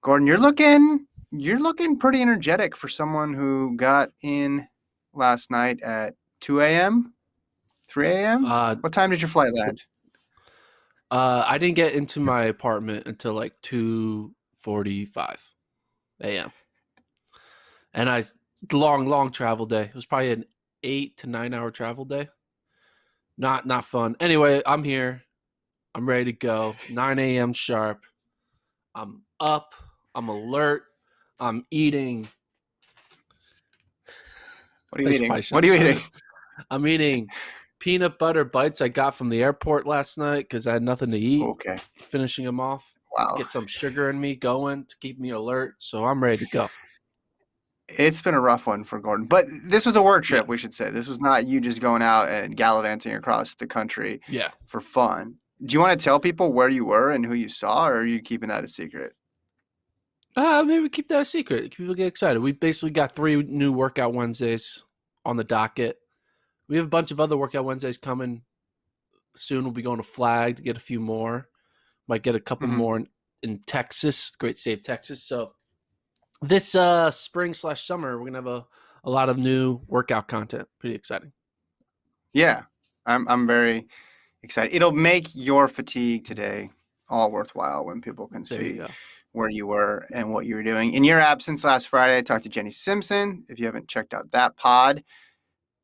Gordon, you're looking pretty energetic for someone who got in last night at 2 a.m., 3 a.m. Uh, What time did your flight land? I didn't get into my apartment until like 2:45 a.m. And long travel day. It was probably an 8 to 9 hour travel day. Not fun. Anyway, I'm here. I'm ready to go. 9 a.m. sharp. I'm up. I'm alert. I'm eating. What are you I eating? probably What shouldn't are have you said eating? this. I'm eating peanut butter bites I got from the airport last night because I had nothing to eat. Okay. Finishing them off to Wow. get some sugar in me going to keep me alert. So I'm ready to go. It's been a rough one for Gordon. But this was a work trip, we Yes. should say. This was not you just going out and gallivanting across the country Yeah. for fun. Do you want to tell people where you were and who you saw, or are you keeping that a secret? Maybe keep that a secret. People get excited. We basically got 3 new workout Wednesdays on the docket. We have a bunch of other workout Wednesdays coming soon. We'll be going to Flag to get a few more. Might get a couple Hmm. more in Texas, great state of Texas. So this spring/summer, we're gonna have a lot of new workout content. Pretty exciting. Yeah, I'm very excited. It'll make your fatigue today all worthwhile when people can There you see go. where you were and what you were doing. In your absence last Friday, I talked to Jenny Simpson. If you haven't checked out that pod,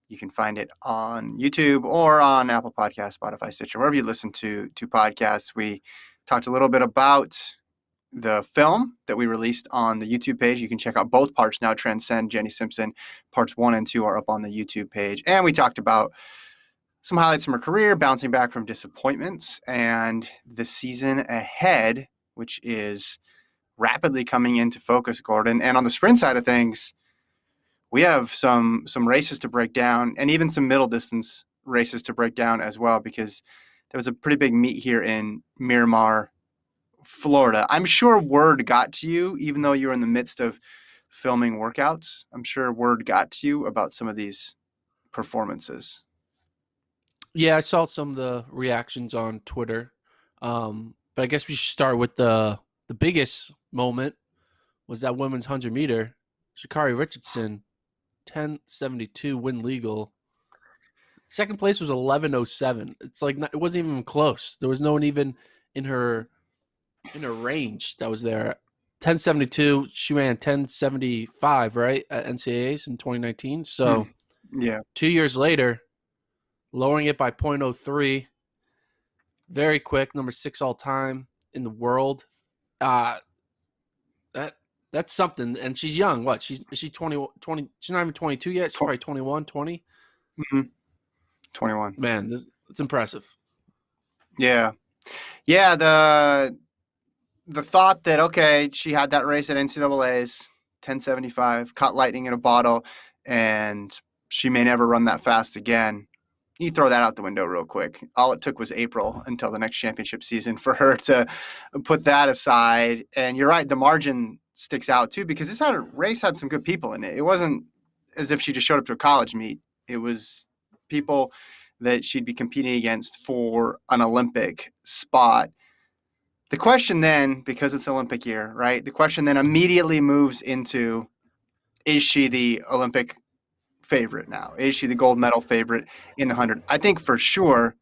you can find it on YouTube or on Apple Podcasts, Spotify, Stitcher, wherever you listen to podcasts. We talked a little bit about the film that we released on the YouTube page. You can check out both parts now. Transcend Jenny Simpson parts 1 and 2 are up on the YouTube page. And we talked about some highlights from her career, bouncing back from disappointments, and the season ahead, which is rapidly coming into focus, Gordon. And on the sprint side of things, we have some races to break down, and even some middle distance races to break down as well, because there was a pretty big meet here in Miramar, Florida. I'm sure word got to you, even though you were in the midst of filming workouts. I'm sure word got to you about some of these performances. Yeah, I saw some of the reactions on Twitter. But I guess we should start with the biggest moment was that women's 100 meter. Sha'Carri Richardson, 10:72 win legal. Second place was 11:07. It's like it wasn't even close. There was no one even in her range that was there. 10:72. She ran 10:75 right at NCAAs in 2019. Hmm. So Yeah. 2 years later, lowering it by 0.03. Very quick, number 6 all time in the world. Uh that that's something. And she's young. What? Is she 20? She's not even 22 yet. She's probably 21, 20. Mhm. 21. Man, it's impressive. Yeah. Yeah, the thought that okay, she had that race at NCAA's 1075, caught lightning in a bottle, and she may never run that fast again. You throw that out the window real quick. All it took was April until the next championship season for her to put that aside. And you're right, the margin sticks out too, because this race had some good people in it. It wasn't as if she just showed up to a college meet. It was people that she'd be competing against for an Olympic spot. The question then, because it's Olympic year, right? The question then immediately moves into, is she the Olympic favorite now? Is she the gold medal favorite in the 100? I think for sure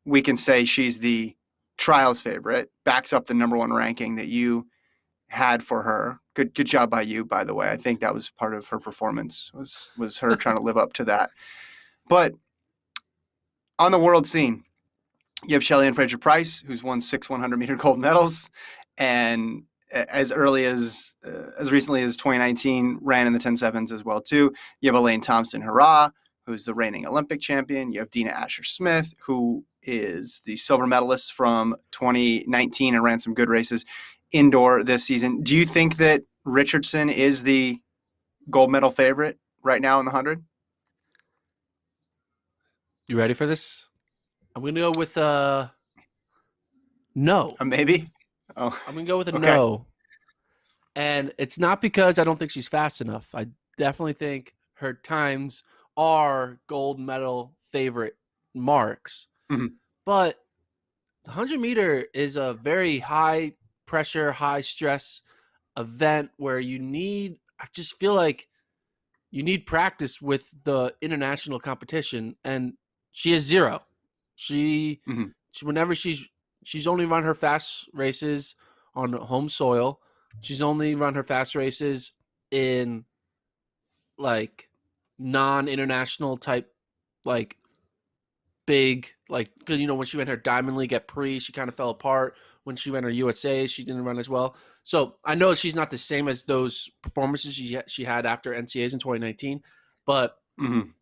we can say she's the trials favorite, backs up the number one ranking that you had for her. Good job by you, by the way. I think that was part of her performance, was her trying to live up to that. But on the world scene, you have Shelly Ann Fraser-Pryce, who's won 6 100-meter gold medals, and as early as recently as 2019, ran in the 10.7s as well too. You have Elaine Thompson-Herah, who's the reigning Olympic champion. You have Dina Asher-Smith, who is the silver medalist from 2019 and ran some good races indoor this season. Do you think that Richardson is the gold medal favorite right now in the 100? You ready for this? I'm gonna go with no. Maybe. Oh, I'm gonna go with a okay. no. And it's not because I don't think she's fast enough. I definitely think her times are gold medal favorite marks. Mhm. But the 100 meter is a very high pressure, high stress event where I just feel like you need practice with the international competition, and she has zero. Mhm. Whenever she's only run her fast races on home soil. She's only run her fast races in like non-international type, like big, like, because when she ran her Diamond League at Pre, she kind of fell apart. When she ran her USA, she didn't run as well. So I know she's not the same as those performances she had after NCAAs in 2019, but Mhm.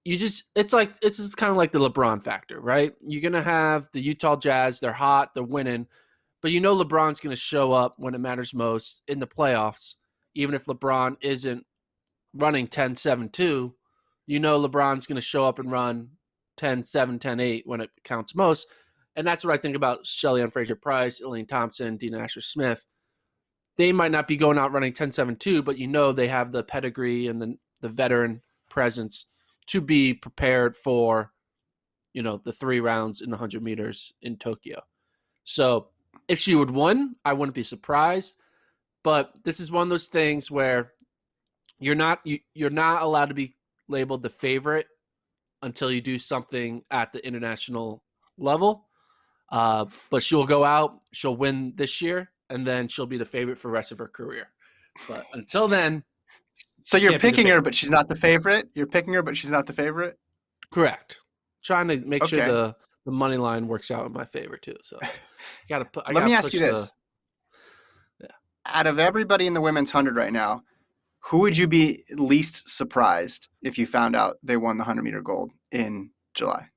it's just kind of like the LeBron factor, right? You're gonna have the Utah Jazz, they're hot, they're winning, but LeBron's gonna show up when it matters most in the playoffs, even if LeBron isn't running 10-7-2. LeBron's gonna show up and run 10-7, 10-8 when it counts most. And that's what I think about Shelly-Ann Fraser-Price, Elaine Thompson, Dina Asher-Smith. They might not be going out running 10-7-2, but they have the pedigree and the veteran presence to be prepared for, the 3 rounds in the 100 meters in Tokyo. So if she would win, I wouldn't be surprised. But this is one of those things where you're not allowed to be labeled the favorite until you do something at the international level. But she'll go out, she'll win this year, and then she'll be the favorite for the rest of her career. But until then, so you're picking her, but she's not the favorite. You're picking her, but she's not the favorite. Correct. Trying to make sure Okay. the money line works out in my favor too. So Let me ask you this: out of everybody in the women's 100 right now, who would you be least surprised if you found out they won the 100-meter gold in July?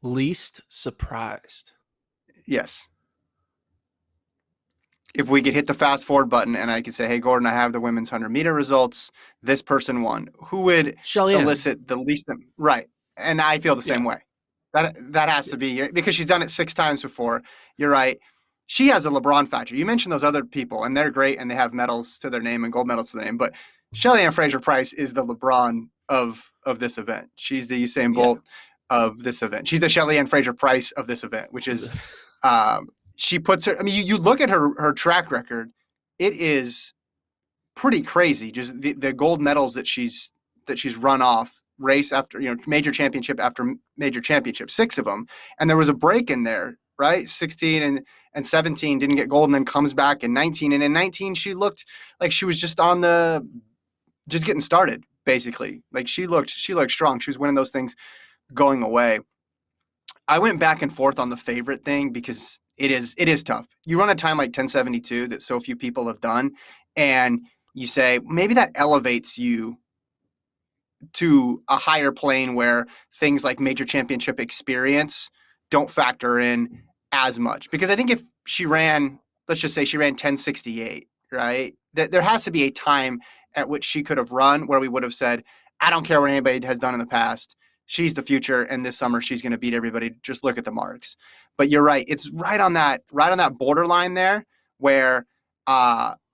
Least surprised? Yes. If we could hit the fast forward button and I could say, hey, Gordon, I have the women's 100-meter results. This person won. Who would elicit the least? Right. And I feel the same way. That has to be, because she's done it 6 times before. You're right. She has a LeBron factor. You mentioned those other people, and they're great, and they have medals to their name and gold medals to their name. But Shelly-Ann Fraser-Price is the LeBron of this event. She's the Usain Bolt of this event. She's the Shelly-Ann Fraser-Price of this event, which is she puts her. I mean, you look at her track record; it is pretty crazy. Just the gold medals that she's run off race after major championship after major championship, 6 of them, and there was a break in there, right? 16 and 17 didn't get gold, and then comes back in 19, and in 19 she looked like she was just getting started, basically. Like she looked strong. She was winning those things going away. I went back and forth on the favorite thing because it is tough. You run a time like 10:72 that so few people have done, and you say maybe that elevates you to a higher plane where things like major championship experience don't factor in as much. Because I think if she ran, let's just say she ran 10:68, right? There has to be a time at which she could have run where we would have said, I don't care what anybody has done in the past. She's the future, and this summer she's going to beat everybody. Just look at the marks. But you're right. It's right on that borderline there where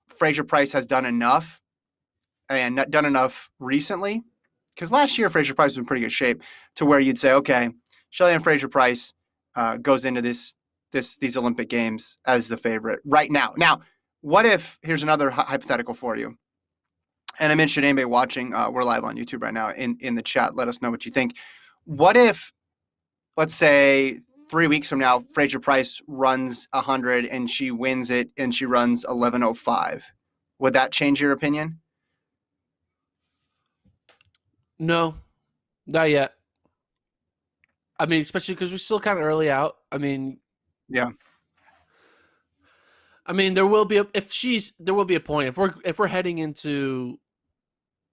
Fraser-Price has done enough and not done enough recently. Because last year Fraser-Price was in pretty good shape to where you'd say, okay, Shelly-Ann Fraser-Price goes into these Olympic Games as the favorite right now. Now, what if, here's another hypothetical for you. And I mentioned anybody watching, we're live on YouTube right now, in the chat. Let us know what you think. What if, let's say 3 weeks from now, Fraser-Price runs 100 and she wins it and she runs 11:05? Would that change your opinion? No, not yet. I mean, especially because we're still kind of early out. I mean, yeah. I mean, there will be a point if we're heading into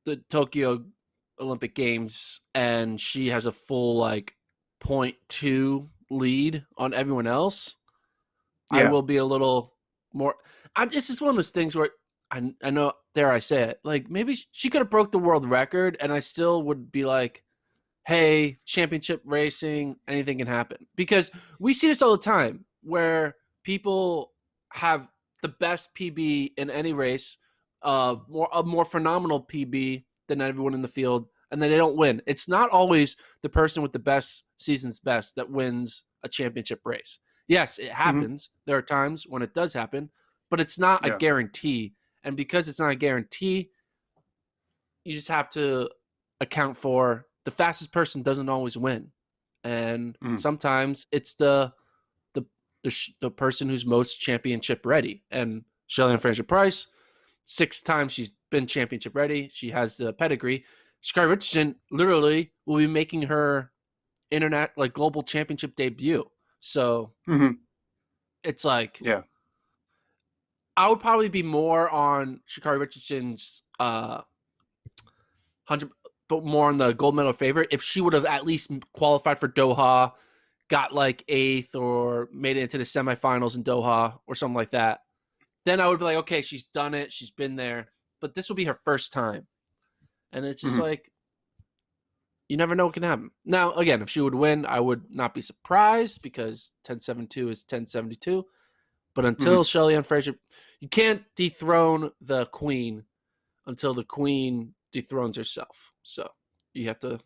the Tokyo Olympic Games and she has a full 0.2 lead on everyone else. Yeah. I will be a little more. It's just one of those things where I know, dare I say it, like maybe she could have broke the world record, and I still would be like, hey, championship racing, anything can happen. Because we see this all the time where people have the best PB in any race, a more phenomenal PB than everyone in the field, and then they don't win. It's not always the person with the best season's best that wins a championship race. Yes, it happens. Mm-hmm. There are times when it does happen, but it's not a Yeah. guarantee. And because it's not a guarantee, you just have to account for the fastest person doesn't always win. And sometimes it's the person who's most championship ready. And Shelly Fraser-Pryce, 6 times she's been championship ready. She has the pedigree. Sha'Carri Richardson literally will be making her global championship debut. So it's like, yeah. I would probably be more on Sha'Carri Richardson's 100, but more on the gold medal favorite if she would have at least qualified for Doha, got like 8th, or made it into the semifinals in Doha or something like that. Then I would be like, okay, she's done it. She's been there. But this will be her first time. And it's just like, you never know what can happen. Now, again, if she would win, I would not be surprised because 10.72 is 10.72. But until Shelly Ann Fraser, you can't dethrone the queen until the queen dethrones herself. So you have to.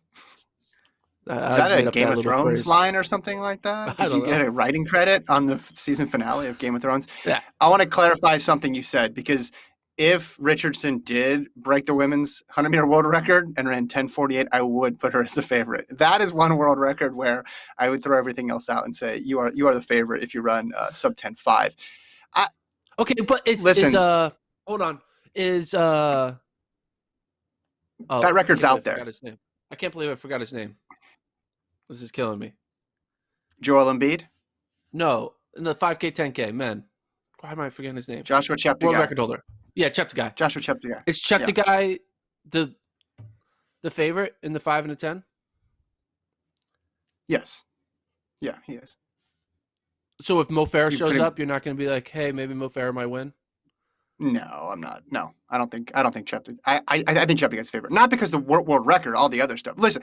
Is that a Game of Thrones line or something like that? Did you get a writing credit on the season finale of Game of Thrones? Yeah. I want to clarify something you said, because if Richardson did break the women's 100-meter world record and ran 10:48, I would put her as the favorite. That is one world record where I would throw everything else out and say you are the favorite if you run sub 10:5. Okay, but hold on. That record's out there. His name. I can't believe I forgot his name. This is killing me. Joel Embiid? No, in the 5K, 10K, men. Why am I forgetting his name? Joshua Cheptegei. World record holder. Yeah, Cheptegei. Joshua Cheptegei. Is Cheptegei the favorite in the 5 and the 10? Yes. Yeah, he is. So if Mo Farah shows up, you're not going to be like, hey, maybe Mo Farah might win? No, I'm not. No, I don't think Cheptegei. I think Cheptegei's favorite. Not because the world record, all the other stuff. Listen,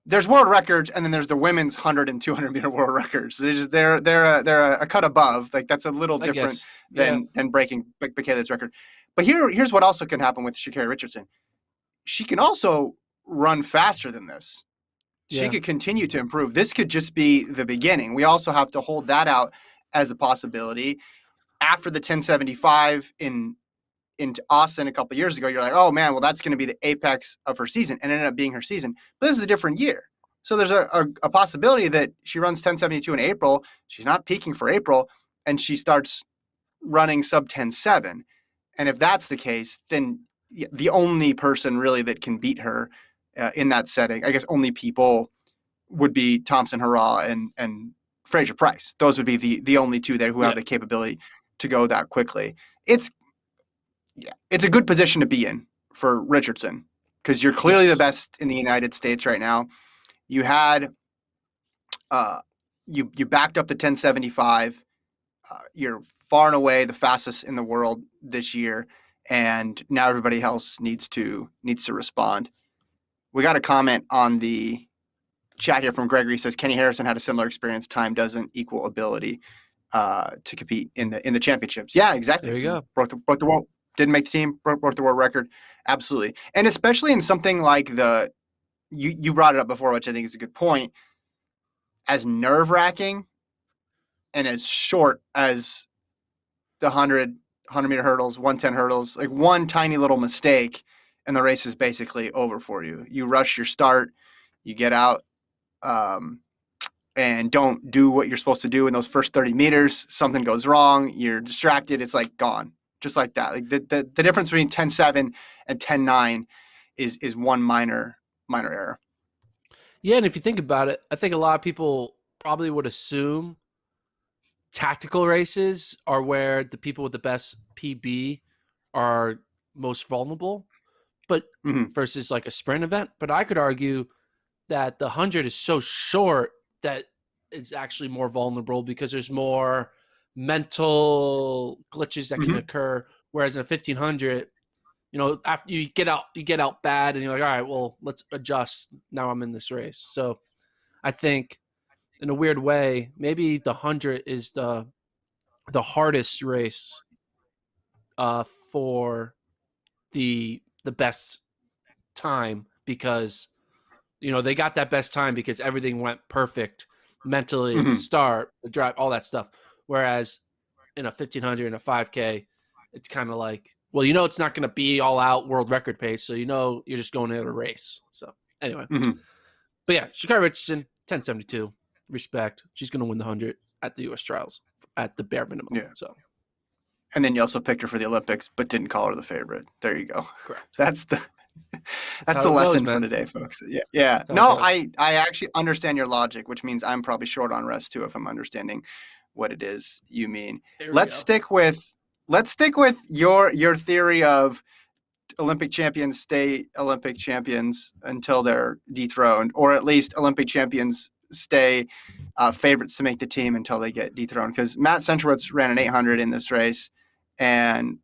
there's world records, and then there's the women's 100 and 200 meter world records. They're a cut above. Like, that's a little different than breaking Bekele's record. But here's what also can happen with Sha'Carri Richardson. She can also run faster than this. She could continue to improve. This could just be the beginning. We also have to hold that out as a possibility. After the 10.75 in Austin a couple of years ago, you're like, oh man, well, that's going to be the apex of her season, and it ended up being her season. But this is a different year. So there's a possibility that she runs 10.72 in April. She's not peaking for April, and she starts running sub 10.7. And if that's the case, then the only person really that can beat her in that setting, I guess only people would be Thompson-Herah and Fraser-Pryce. Those would be the only two there who have the capability to go that quickly. It's a good position to be in for Richardson, because you're clearly the best in the United States right now. You had you backed up the 10.75. You're far and away the fastest in the world this year, and now everybody else needs to respond. We got a comment on the chat here from Gregory. Says Kenny Harrison had a similar experience. Time doesn't equal ability to compete in the championships. Yeah, exactly. There you go. Broke the world. Didn't make the team. Broke the world record. Absolutely. And especially in something like you brought it up before, which I think is a good point. As nerve-wracking and as short as the 100-meter hurdles, 110 hurdles, like one tiny little mistake and the race is basically over for you. You rush your start, you get out, and don't do what you're supposed to do in those first 30 meters. Something goes wrong, you're distracted, it's like gone. Just like that. Like the difference between 10.7 and 10.9 is one minor error. Yeah, and if you think about it, I think a lot of people probably would assume tactical races are where the people with the best PB are most vulnerable, but versus like a sprint event. But I could argue that the 100 is so short that it's actually more vulnerable because there's more mental glitches that can occur. Whereas in a 1500, after you get out bad and you're like, all right, well, let's adjust. Now I'm in this race. So I think in a weird way, maybe the 100 is the hardest race for the best time, because they got that best time because everything went perfect mentally, the start, the drive, all that stuff. Whereas in a 1500 and a 5K, it's kind of like, well, it's not going to be all out world record pace. So, you're just going into a race. So anyway, but yeah, Sha'Carri Richardson, 1072, respect. She's going to win the 100 at the U.S. trials at the bare minimum. Yeah. So, and then you also picked her for the Olympics, but didn't call her the favorite. There you go. Correct. That's the how the it lesson goes, for man. today, folks. Yeah. how No, it I actually understand your logic, which means I'm probably short on rest too if I'm understanding what it is you mean. There we Let's go. stick with your theory of Olympic champions stay Olympic champions until they're dethroned, or at least Olympic champions stay favorites to make the team until they get dethroned. Because Matt Centrowitz ran an 800 in this race and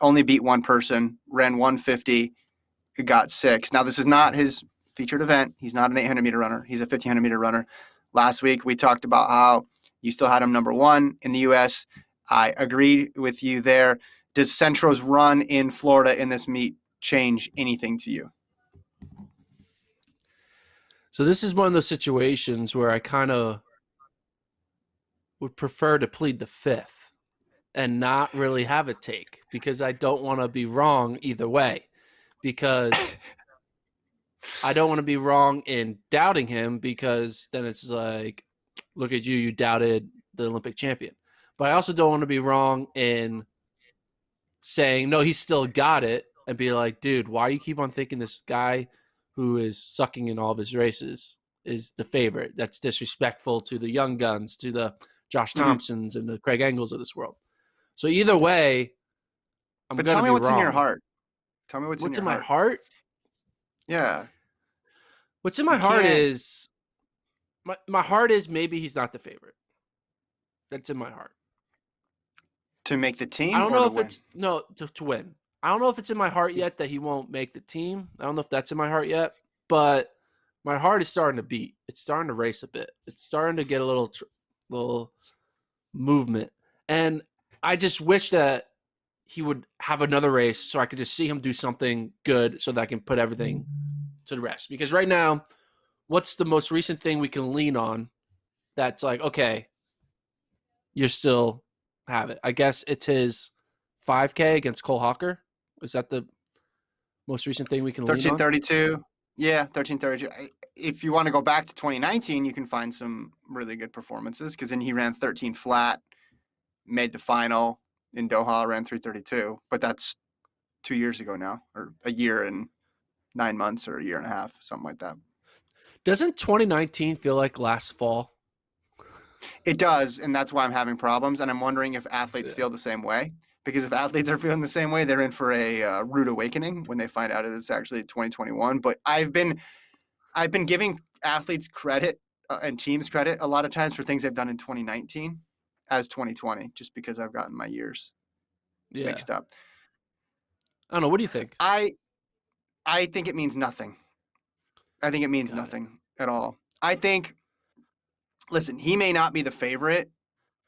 only beat one person, ran 150, got 6. Now, this is not his featured event. He's not an 800-meter runner. He's a 1,500-meter runner. Last week, we talked about how you still had him number 1 in the U.S. I agree with you there. Does Centro's run in Florida in this meet change anything to you? So this is one of those situations where I kind of would prefer to plead the fifth and not really have a take, because I don't want to be wrong either way, because I don't want to be wrong in doubting him, because then it's like, look at you, you doubted the Olympic champion. But I also don't want to be wrong in saying, no, he's still got it, and be like, dude, why you keep on thinking this guy who is sucking in all of his races is the favorite? That's disrespectful to the young guns, to the Josh Thompsons and the Craig Engels of this world. So either way, I'm going to be wrong. Tell me what's in your heart. Tell me what's in my heart. Yeah. What's in my heart is my heart is maybe he's not the favorite. That's in my heart. To make the team? I don't know if win? it's to win. I don't know if it's in my heart yet that he won't make the team. I don't know if that's in my heart yet, but my heart is starting to beat. It's starting to race a bit. It's starting to get a little movement. And I just wish that he would have another race so I could just see him do something good so that I can put everything to the rest. Because right now, what's the most recent thing we can lean on that's like, okay, you're still have it? I guess it's his 5K against Cole Hawker. Is that the most recent thing we can lean on? 1332. Yeah, 1332. If you want to go back to 2019, you can find some really good performances, because then he ran 13 flat, made the final in Doha, ran 332. But that's 2 years ago now, or a year and 9 months, or a year and a half, something like that. Doesn't 2019 feel like last fall? It does, and that's why I'm having problems. And I'm wondering if athletes feel the same way. Because if athletes are feeling the same way, they're in for a rude awakening when they find out it's actually 2021. But I've been giving athletes credit and teams credit a lot of times for things they've done in 2019 as 2020, just because I've gotten my years mixed up. I don't know. What do you think? I think it means nothing. I think it means nothing at all. I think, listen, he may not be the favorite.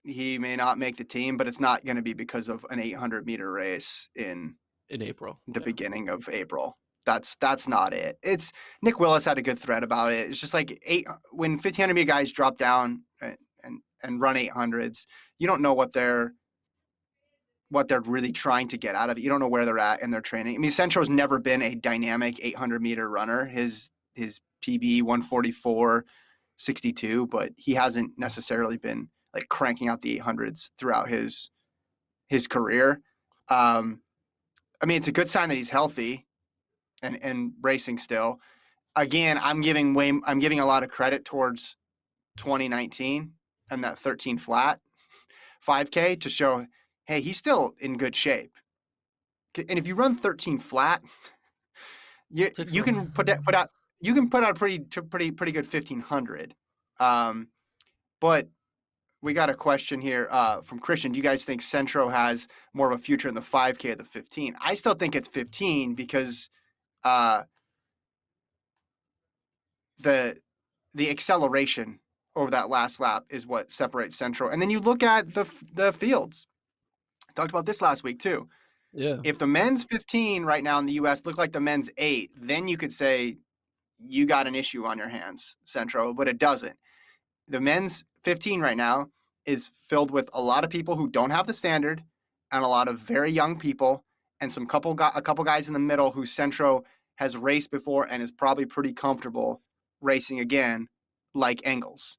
He may not make the team, but it's not going to be because of an 800-meter race in April, the beginning of April. That's not it. It's Nick Willis had a good thread about it. It's just like when 1,500-meter guys drop down and run 800s, you don't know what they're really trying to get out of it. You don't know where they're at in their training. I mean, Centro's never been a dynamic 800-meter runner. His PB 144.62, but he hasn't necessarily been like cranking out the 800s throughout his career. I mean, it's a good sign that he's healthy and racing still. Again, I'm giving a lot of credit towards 2019 and that 13 flat 5K to show, hey, he's still in good shape. And if you run 13 flat, you can put out a pretty good 1,500. But we got a question here from Christian. Do you guys think Centro has more of a future in the 5K or the 15? I still think it's 15 because the acceleration over that last lap is what separates Centro. And then you look at the fields. I talked about this last week too. Yeah. If the men's 15 right now in the U.S. look like the men's 8, then you could say you got an issue on your hands, Centro, but it doesn't. The men's 15 right now is filled with a lot of people who don't have the standard and a lot of very young people and a couple guys in the middle who Centro has raced before and is probably pretty comfortable racing again, like Engels,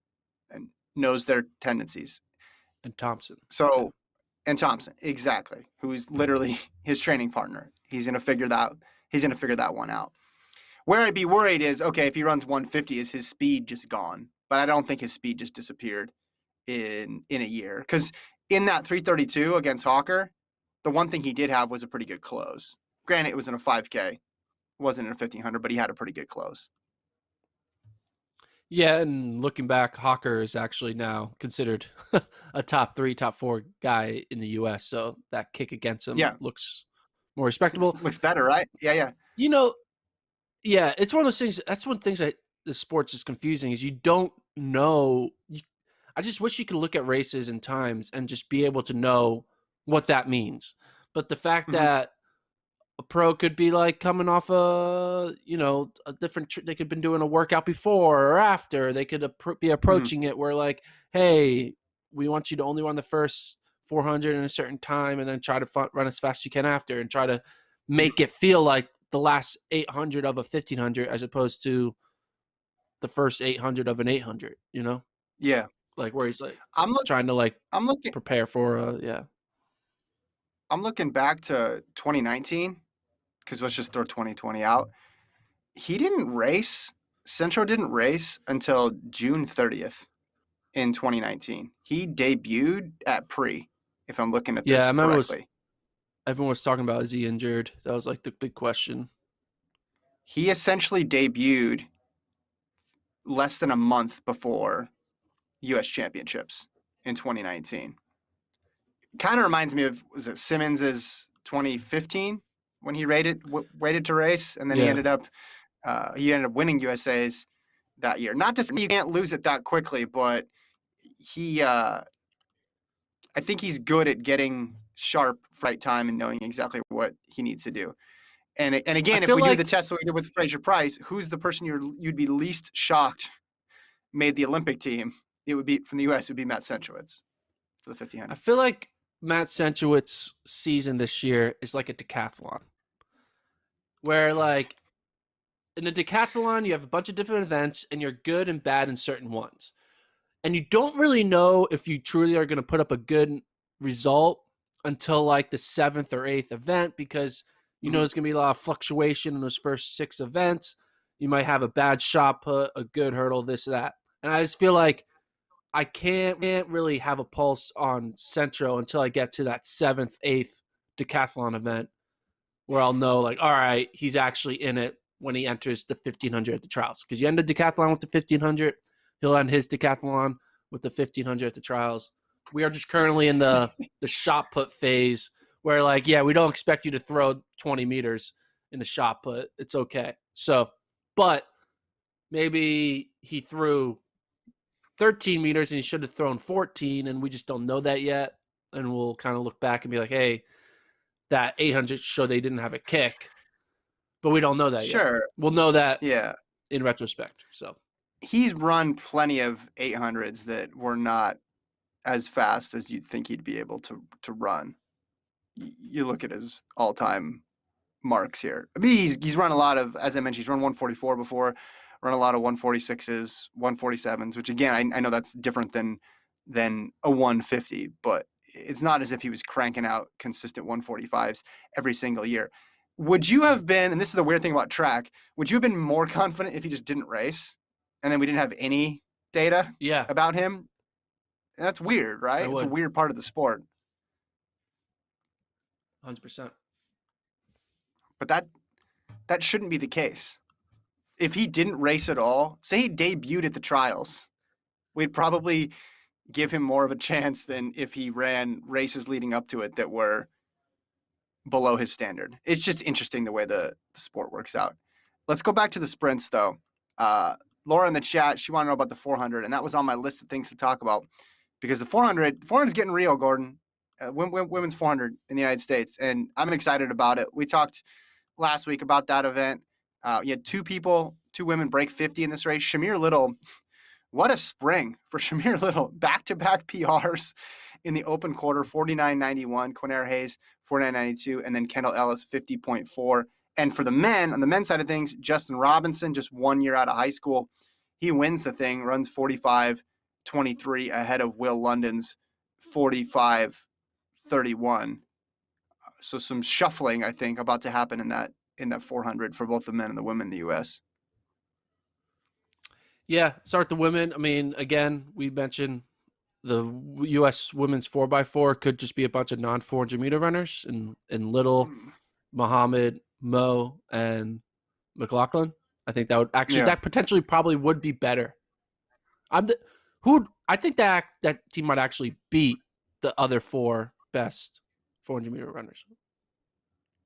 and knows their tendencies. And Thompson. So, and Thompson, exactly, who's literally his training partner. He's gonna figure that one out. Where I'd be worried is, okay, if he runs 150, is his speed just gone? But I don't think his speed just disappeared in a year. Because in that 332 against Hawker, the one thing he did have was a pretty good close. Granted, it was in a 5K. It wasn't in a 1500, but he had a pretty good close. Yeah, and looking back, Hawker is actually now considered a top 3, top 4 guy in the U.S., so that kick against him looks more respectable. Looks better, right? Yeah. You know, yeah, it's one of those things. That's one of the things that the sports is confusing is you don't know. I just wish you could look at races and times and just be able to know what that means. But the fact that a pro could be like coming off a different, they could have been doing a workout before or after. They could be approaching it where like, hey, we want you to only run the first 400 in a certain time and then try to run as fast as you can after and try to make it feel like the last 800 of a 1500 as opposed to the first 800 of an 800, Yeah. Like where he's like, I'm looking prepare for I'm looking back to 2019 because let's just throw 2020 out. He didn't race. Centro didn't race until June 30th in 2019. He debuted at Pre, if I'm looking at this correctly. Everyone was talking about, is he injured? That was like the big question. He essentially debuted less than a month before U.S. Championships in 2019. Kind of reminds me of, was it Simmons's 2015 when he waited to race, and then he ended up winning USA's that year. Not to say you can't lose it that quickly, but I think he's good at getting sharp right time and knowing exactly what he needs to do. And again, if we do the test that we did with Fraser Price, who's the person you'd be least shocked made the Olympic team? It would be from the U.S. It would be Matt Centrowitz for the 1500. I feel like Matt Centrowitz's season this year is like a decathlon, where like in a decathlon you have a bunch of different events and you're good and bad in certain ones, and you don't really know if you truly are going to put up a good result until like the 7th or 8th event, because there's going to be a lot of fluctuation in those first 6 events. You might have a bad shot put, a good hurdle, this, that. And I just feel like I can't really have a pulse on Centro until I get to that 7th, 8th decathlon event where I'll know, like, all right, he's actually in it when he enters the 1500 at the trials. Because you end the decathlon with the 1500, he'll end his decathlon with the 1500 at the trials. We are just currently in the shot put phase where, like, yeah, we don't expect you to throw 20 meters in the shot put. It's okay. So, but maybe he threw 13 meters and he should have thrown 14, and we just don't know that yet. And we'll kind of look back and be like, hey, that 800 showed they didn't have a kick, but we don't know that yet. Sure. We'll know that in retrospect. So he's run plenty of 800s that were not as fast as you'd think he'd be able to run. You look at his all-time marks here. I mean, he's run a lot of, as I mentioned, he's run 144 before, run a lot of 146s, 147s, which again, I know that's different than a 150, but it's not as if he was cranking out consistent 145s every single year. Would you have been, and this is the weird thing about track, would you have been more confident if he just didn't race and then we didn't have any data about him? And that's weird, right? It's a weird part of the sport. 100%. But that shouldn't be the case. If he didn't race at all, say he debuted at the trials, we'd probably give him more of a chance than if he ran races leading up to it that were below his standard. It's just interesting the way the sport works out. Let's go back to the sprints, though. Laura in the chat, she wanted to know about the 400, and that was on my list of things to talk about because the 400 is getting real, Gordon. Women's 400 in the United States, and I'm excited about it. We talked last week about that event. You had two women break 50 in this race. Shamir Little, what a spring for Shamir Little. Back-to-back PRs in the open quarter, 49.91. Quinair Hayes, 49.92. And then Kendall Ellis, 50.4. And for the men, on the men's side of things, Justin Robinson, just 1 year out of high school, he wins the thing, runs 45.23 ahead of Will London's 45.31. So some shuffling, I think, about to happen in that 400 for both the men and the women in the U.S. Yeah, start the women. I mean, again, we mentioned the U.S. women's 4x4 could just be a bunch of non-400 meter runners and Little, Muhammad, Mo, and McLaughlin. I think that would actually that potentially probably would be better. I think that team might actually beat the other 4 best 400 meter runners.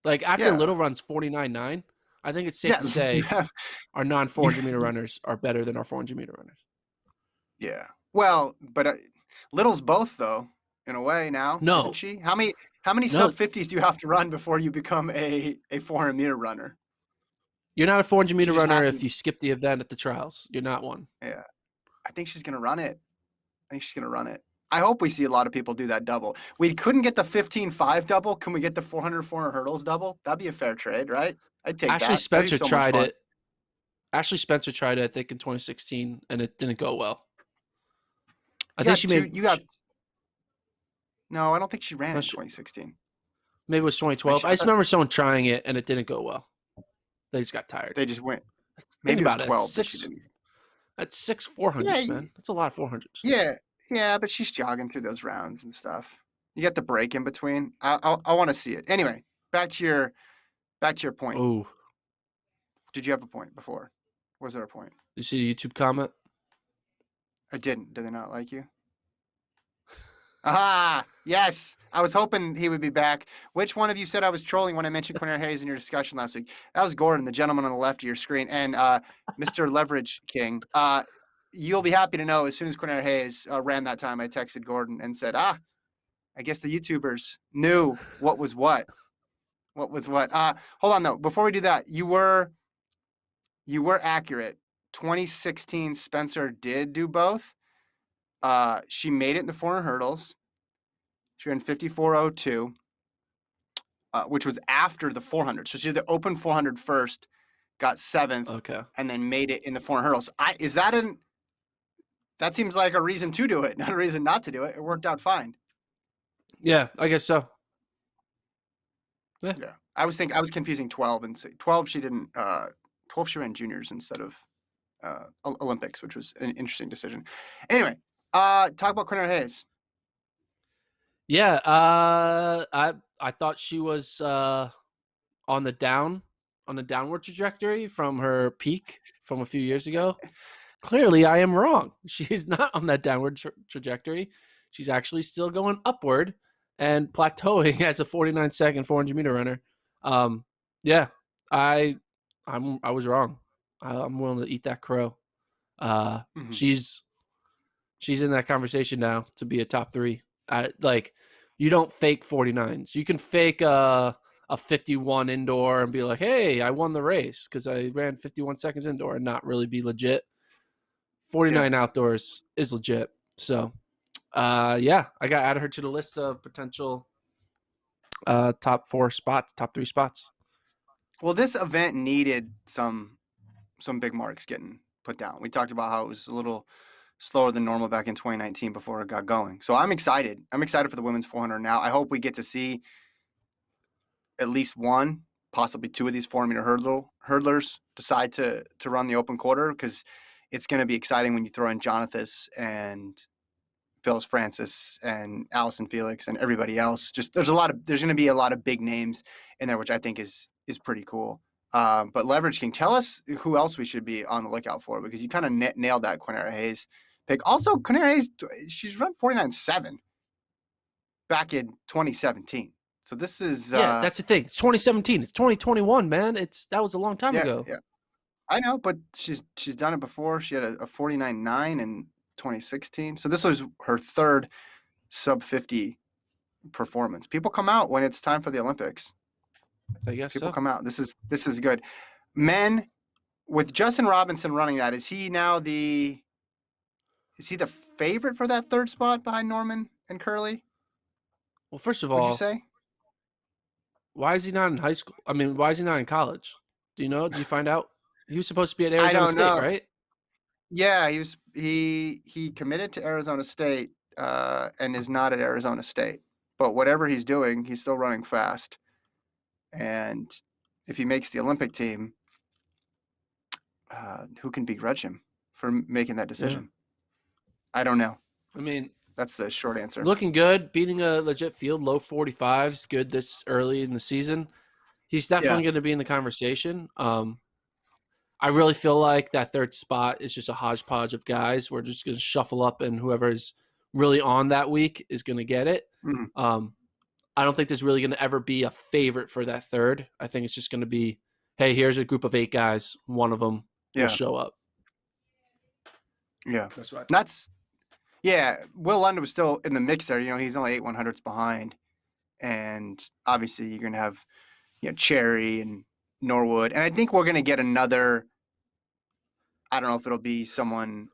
Like after Little runs 49.9, I think it's safe to say our non-400 meter runners are better than our 400 meter runners. Yeah. Well, but Little's both though, in a way now, no. isn't she? How many sub 50s do you have to run before you become a 400 meter runner? You're not a 400 meter runner if you skip the event at the trials. You're not one. Yeah. I think she's going to run it. I hope we see a lot of people do that double. We couldn't get the 15.5 double. Can we get the 400 hurdles double? That'd be a fair trade, right? I'd take Ashley that. Spencer tried it. Ashley Spencer tried it, I think, in 2016, and it didn't go well. I think she made. No, I don't think she ran in 2016. Maybe it was 2012. I just remember someone trying it, and it didn't go well. They just got tired. They just went. Maybe Think it was was 12. That's 6 400s, man. That's a lot of 400s. Yeah, but she's jogging through those rounds and stuff. You get the break in between. I want to see it. Anyway, back to your point. Ooh. Did you have a point before? Was there a point? Did you see the YouTube comment? I didn't. Did they not like you? Aha! Yes. I was hoping he would be back. Which one of you said I was trolling when I mentioned Quinair Hayes in your discussion last week? That was Gordon, the gentleman on the left of your screen. And Mr. Leverage King, you'll be happy to know as soon as Quinair Hayes ran that time, I texted Gordon and said, I guess the YouTubers knew what was what. What was what? Hold on, though. Before we do that, you were accurate. 2016, Spencer did do both. She made it in the 400 hurdles. She ran 54.02, which was after the 400. So she did the open 400 first, got 7th, and then made it in the 400 hurdles. That seems like a reason to do it, not a reason not to do it. It worked out fine. Yeah, I guess so. Yeah. I was confusing 12 and 12. She didn't. 12 she ran juniors instead of Olympics, which was an interesting decision. Anyway. Talk about Quinair Hayes. Yeah, I thought she was on the downward trajectory from her peak from a few years ago. Clearly, I am wrong. She is not on that downward trajectory. She's actually still going upward and plateauing as a 49-second 400 meter runner. Yeah, I was wrong. I'm willing to eat that crow. She's in that conversation now to be a top 3. Like, you don't fake 49s. You can fake a 51 indoor and be like, hey, I won the race because I ran 51 seconds indoor and not really be legit. 49 outdoors is legit. So, I got added her to the list of potential top 3 spots. Well, this event needed some big marks getting put down. We talked about how it was a little slower than normal back in 2019 before it got going. So I'm excited. I'm excited for the women's 400 now. I hope we get to see at least one, possibly 2 of these 400 meter hurdlers decide to run the open quarter, because it's going to be exciting when you throw in Jonathas and Phyllis Francis and Allison Felix and everybody else. Just there's going to be a lot of big names in there, which I think is pretty cool. But Leverage King, tell us who else we should be on the lookout for, because you kind of nailed that Quinair Hayes pick. Also, Quinair Hayes, she's run 49.7 back in 2017. So this is that's the thing. It's 2017. It's 2021, man. That was a long time ago. Yeah, I know, but she's done it before. She had a 49.9 in 2016. So this was her 3rd sub 50 performance. People come out when it's time for the Olympics. I guess people come out. This is good. Men, with Justin Robinson running that, is he the favorite for that 3rd spot behind Norman and Curley? Well, first of Would you all, say? why is he not in high school? I mean, why is he not in college? Do you know? Did you find out? He was supposed to be at I Arizona don't State, know. right? Yeah, he committed to Arizona State and is not at Arizona State. But whatever he's doing, he's still running fast. And if he makes the Olympic team, who can begrudge him for making that Yeah. decision? I don't know. I mean, That's the short answer. looking good, beating a legit field, low 45s, good this early in the season. He's Yeah. definitely going to be in the conversation. I really feel like that third spot is just a hodgepodge of guys. We're just going to shuffle up, and whoever is really on that week is going to get it. Mhm. I don't think there's really going to ever be a favorite for that third. I think it's just going to be, hey, here's a group of 8 guys. One of them will Yeah. show up. Yeah. That's right. Will London was still in the mix there. He's only 8/100ths behind. And obviously you're going to have, Cherry and Norwood. And I think we're going to get another, I don't know if it'll be someone,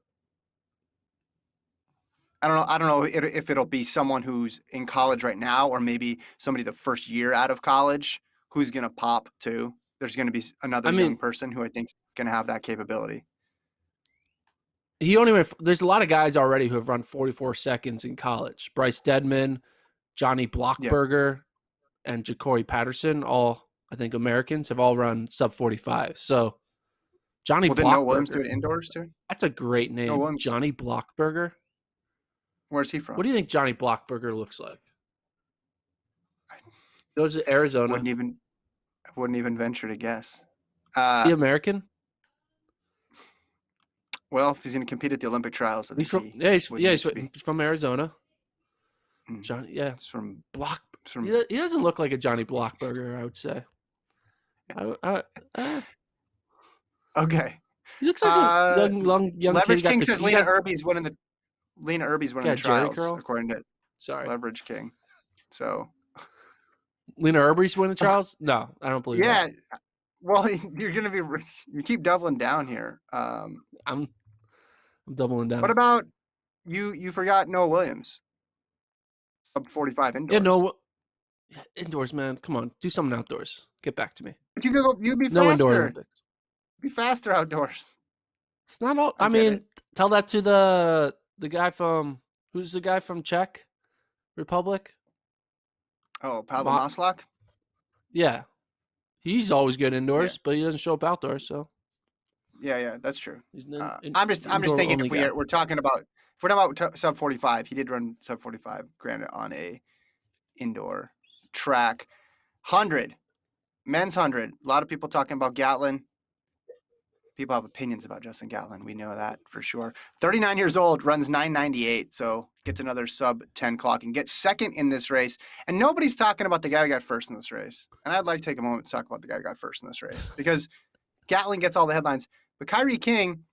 I don't know if it'll be someone who's in college right now or maybe somebody the first year out of college who's going to pop too. There's going to be another young person who I think is going to have that capability. There's a lot of guys already who have run 44 seconds in college. Bryce Dedman, Johnny Blockberger, and Ja'Cory Patterson, all I think Americans, have all run sub 45. So Johnny Well, didn't Noah Blockberger. Williams do it indoors too? That's a great name. Johnny Blockberger. Where's he from? What do you think Johnny Blockberger looks like? Goes to Arizona. I wouldn't even venture to guess. Is he American? Well, if he's going to compete at the Olympic trials, I think he's from Arizona. Johnny, It's from he doesn't look like a Johnny Blockberger, I would say. Okay. He looks like a young Leverage kid. King says Lena Irby's winning the trials, according to Leverage King. So Lena Irby's winning trials? No, I don't believe that. Yeah. Well, you're going to be you keep doubling down here. I'm doubling down. What about you forgot Noah Williams? Sub 45 indoors. Yeah, indoors, man. Come on, do something outdoors. Get back to me. But you'd be faster. No indoor Olympics. Be faster outdoors. It's not all. I mean, tell that to the guy from who's the guy from Czech Republic? Oh, Pavel Maslak? Yeah. He's always good indoors, but he doesn't show up outdoors, so. Yeah, that's true. I'm just thinking if we're talking about sub 45, he did run sub 45, granted on a indoor track. 100, men's 100. A lot of people talking about Gatlin. People have opinions about Justin Gatlin. We know that for sure. 39 years old, runs 998, so gets another sub 10 clock and gets second in this race. And nobody's talking about the guy who got first in this race. And I'd like to take a moment to talk about the guy who got first in this race because Gatlin gets all the headlines. But Kyrie King,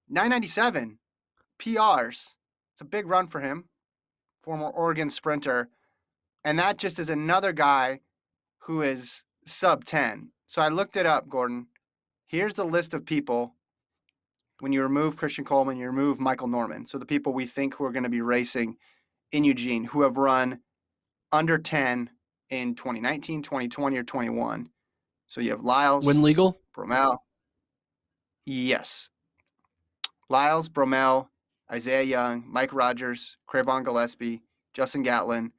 997 PRs. It's a big run for him, former Oregon sprinter. And that just is another guy who is sub 10. So I looked it up, Gordon. Here's the list of people when you remove Christian Coleman, you remove Michael Norman. So the people we think who are going to be racing in Eugene who have run under 10 in 2019, 2020, or 21. So you have Lyles. Win legal? Bromell. Yes. Lyles, Bromell, Isaiah Young, Mike Rogers, Cravon Gillespie, Justin Gatlin,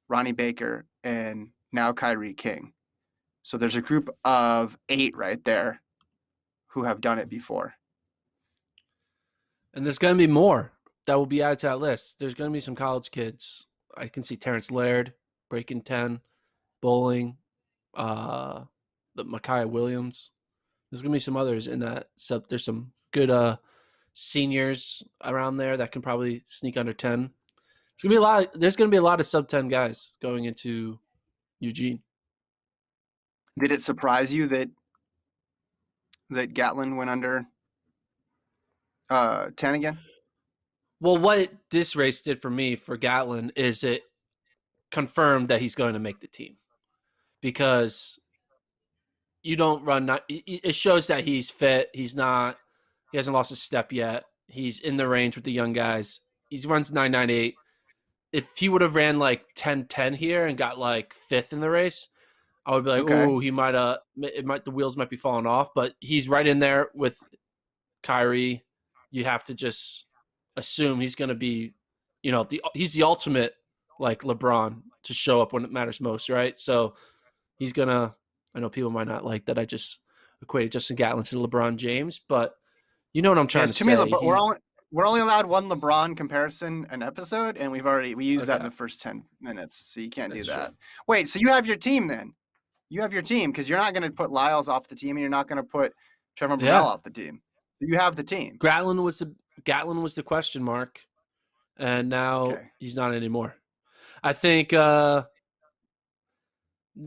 Ronnie Baker, and now Kyrie King. So there's a group of 8 right there who have done it before. And there's going to be more that will be added to that list. There's going to be some college kids. I can see Terrence Laird breaking 10, Bowling, the Micaiah Williams. There's going to be some others in that sub. There's some good seniors around there that can probably sneak under 10. It's going to be a lot. There's going to be a lot of sub 10 guys going into Eugene. Did it surprise you that Gatlin went under 10 again? Well, what this race did for me for Gatlin is it confirmed that he's going to make the team because you don't run. It shows that he's fit. He hasn't lost a step yet. He's in the range with the young guys. He runs 998. if he would have ran like 10-10 here and got like fifth in the race, I would be like, Okay. oh, he might the wheels might be falling off, but he's right in there with Kyrie. You have to just assume he's going to be, he's the ultimate like LeBron to show up when it matters most, right? So he's gonna. I know people might not like that. I just equated Justin Gatlin to LeBron James, but you know what I'm trying to Too many. say. We're only allowed one LeBron comparison an episode, and we used that in Okay, the first 10 minutes, so you can't do that's that. true. Wait, so you have your team then? You have your team because you're not going to put Lyles off the team, and you're not going to put Trevor Brunell Yeah, off the team. So you have the team. Gatlin was the question mark, and now Okay. he's not anymore. I think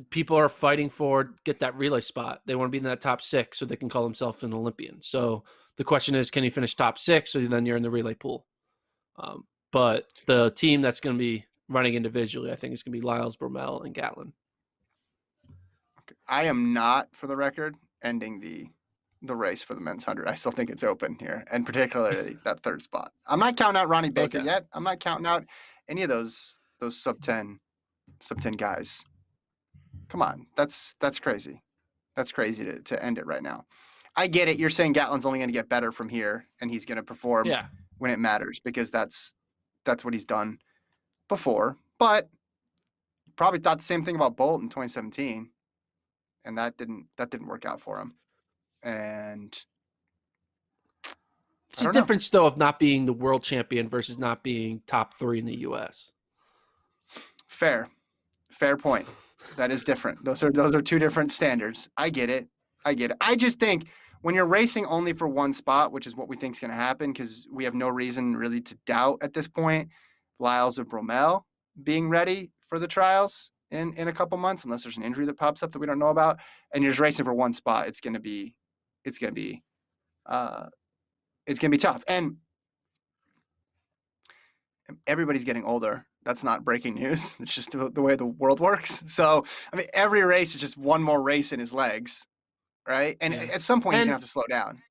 people are fighting for get that relay spot. They want to be in that top 6 so they can call themselves an Olympian. So the question is, can you finish top 6? So then you're in the relay pool. But the team that's going to be running individually, I think, is going to be Lyles, Bromell, and Gatlin. Okay. I am not, for the record, ending the race for the men's 100. I still think it's open here, and particularly that third spot. I'm not counting out Ronnie Baker yet. I'm not counting out any of those sub 10 guys. Come on, that's crazy. That's crazy to end it right now. I get it. You're saying Gatlin's only going to get better from here, and he's going to perform when it matters because that's what he's done before. But you probably thought the same thing about Bolt in 2017, and that didn't work out for him. And it's a difference, though, of not being the world champion versus not being top 3 in the U.S. Fair point. That is different. Those are two different standards. I get it. I just think when you're racing only for one spot, which is what we think is going to happen, because we have no reason really to doubt at this point Lyles or Bromell being ready for the trials in a couple months, unless there's an injury that pops up that we don't know about, and you're just racing for one spot, it's going to be tough. And everybody's getting older. That's not breaking news. It's just the way the world works. So, I mean, every race is just one more race in his legs, right? And at some point, he's going to have to slow down.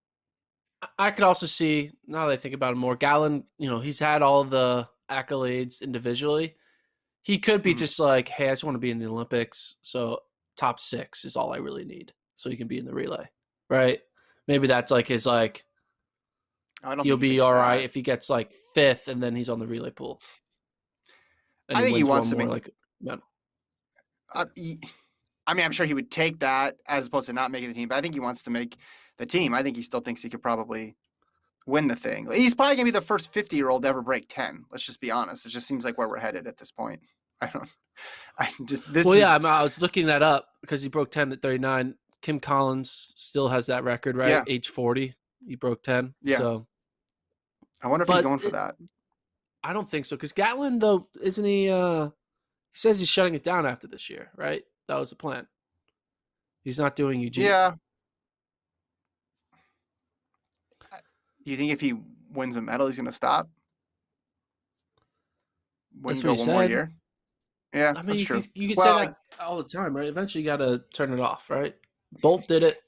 I could also see, now that I think about it more, Gatlin, he's had all the accolades individually. He could be just like, hey, I just want to be in the Olympics, so top 6 is all I really need, so he can be in the relay, right? Maybe that's like his he'll be all right if he gets like 5th and then he's on the relay pool. And I think he wants to more make I mean, I'm sure he would take that as opposed to not making the team, but I think he wants to make the team. I think he still thinks he could probably win the thing. He's probably going to be the first 50-year-old to ever break 10. Let's just be honest. It just seems like where we're headed at this point. I was looking that up because he broke 10 at 39. Kim Collins still has that record, right? Yeah. Age 40, he broke 10. Yeah. So I wonder if he's going for that. I don't think so, because Gatlin, though, isn't he? He says he's shutting it down after this year, right? That was the plan. He's not doing Eugene. Yeah. Do you think if he wins a medal, he's going to stop? That's what he said. More year? Yeah, I mean, that's true. You can say that all the time, right? Eventually, you got to turn it off, right? Bolt did it.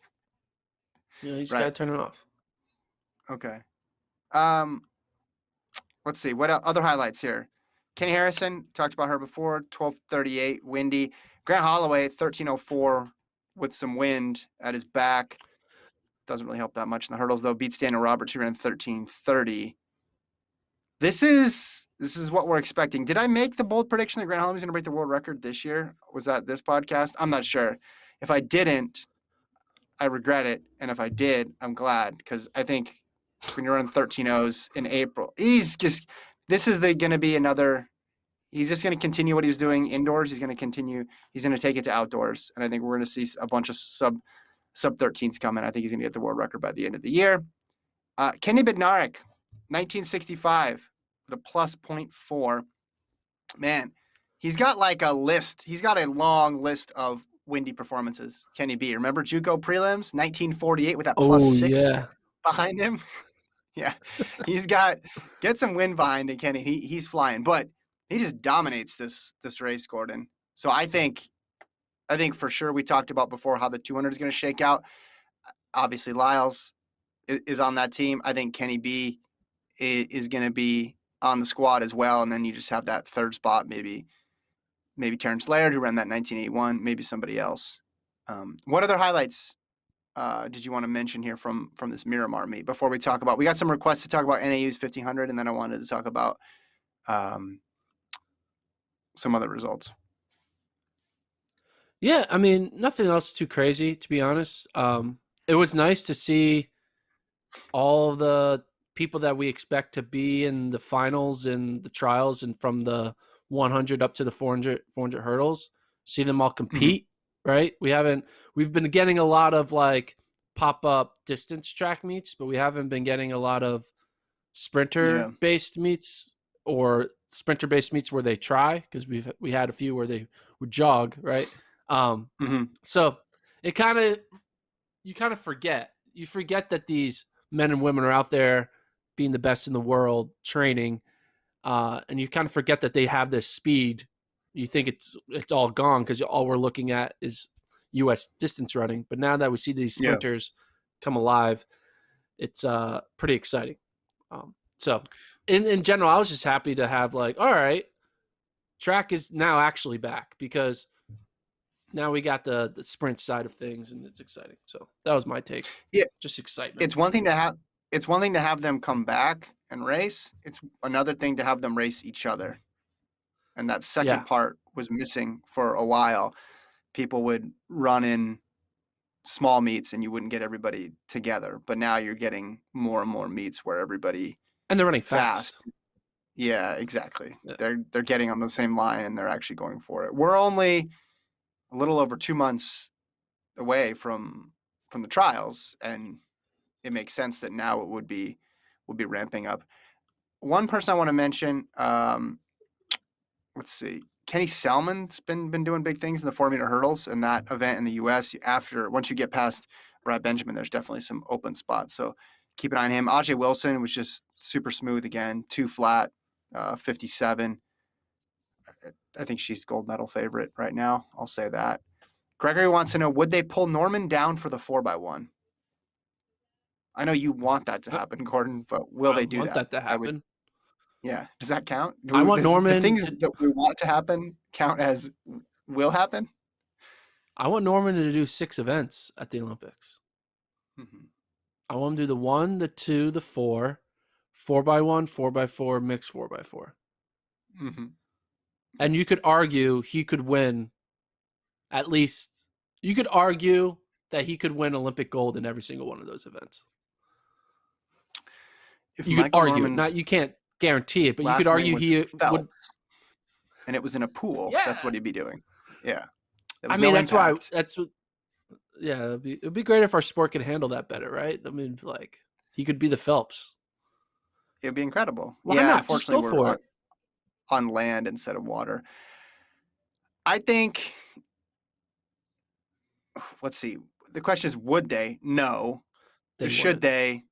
You just got to turn it off. Okay. Let's see. What other highlights here? Kenny Harrison, talked about her before, 12:38, windy. Grant Holloway, 13:04 with some wind at his back. Doesn't really help that much in the hurdles, though. Beats Daniel Roberts, who ran 13:30. This is what we're expecting. Did I make the bold prediction that Grant Holloway was going to break the world record this year? Was that this podcast? I'm not sure. If I didn't, I regret it. And if I did, I'm glad, because I think when you're on 13:0s in April, he's just going to be another. He's just going to continue what he was doing indoors. He's going to take it to outdoors. And I think we're going to see a bunch of sub 13s coming. I think he's going to get the world record by the end of the year. Kenny Bednarek, 1965, with a plus 0.4. Man, he's got like a list. He's got a long list of windy performances. Kenny B. Remember JUCO prelims, 1948, with that plus 6 behind him? Yeah, get some wind behind it, Kenny. He's flying, but he just dominates this race, Gordon. So I think for sure, we talked about before how the 200 is going to shake out. Obviously, Lyles is on that team. I think Kenny B is going to be on the squad as well, and then you just have that third spot, maybe Terrence Laird, who ran that 1981, maybe somebody else. What other highlights did you want to mention here from this Miramar meet before we talk about? We got some requests to talk about NAU's 1500, and then I wanted to talk about some other results. Yeah, I mean, nothing else too crazy, to be honest. It was nice to see all the people that we expect to be in the finals and the trials, and from the 100 up to the 400 hurdles, see them all compete, right? We've been getting a lot of like pop-up distance track meets, but we haven't been getting a lot of sprinter-based meets, or sprinter-based meets where they try, because we had a few where they would jog, right? So you kind of forget that these men and women are out there being the best in the world training, and you kind of forget that they have this speed. You think it's all gone because all we're looking at is U.S. distance running. But now that we see these sprinters come alive, it's pretty exciting. So in general, I was just happy to have like, all right, track is now actually back, because now we got the sprint side of things, and it's exciting. So that was my take. Yeah, just excitement. It's one thing to have them come back and race. It's another thing to have them race each other. And that second part was missing for a while. People would run in small meets and you wouldn't get everybody together. But now you're getting more and more meets where everybody, and they're running fast. Yeah, exactly. Yeah. They're getting on the same line and they're actually going for it. We're only a little over 2 months away from the trials, and it makes sense that now it would be ramping up. One person I want to mention, let's see, Kenny Selman's been doing big things in the 4-meter hurdles in that event in the U.S. Once you get past Brad Benjamin, there's definitely some open spots. So keep an eye on him. Ajay Wilson was just super smooth again, 2 flat, 57. I think she's gold medal favorite right now. I'll say that. Gregory wants to know, would they pull Norman down for the 4x1? I know you want that to happen, Gordon, but will they do that? I want that to happen. Yeah. Does that count? I want Norman. The things that we want to happen count as will happen? I want Norman to do 6 events at the Olympics. I want him to do the 1, the 2, the 4, 4x1, 4x4, mixed 4x4. And you could argue he could win at least. You could argue that he could win Olympic gold in every single one of those events. If you could argue, you can't guarantee it, but you could argue he would. And it was in a pool. Yeah. That's what he'd be doing. Yeah. I mean, that's why. That's what. Yeah, it'd be great if our sport could handle that better, right? I mean, like he could be the Phelps. It'd be incredible. Why not? Unfortunately, just go for it. On land instead of water. I think. Let's see. The question is, would they? No. Should they?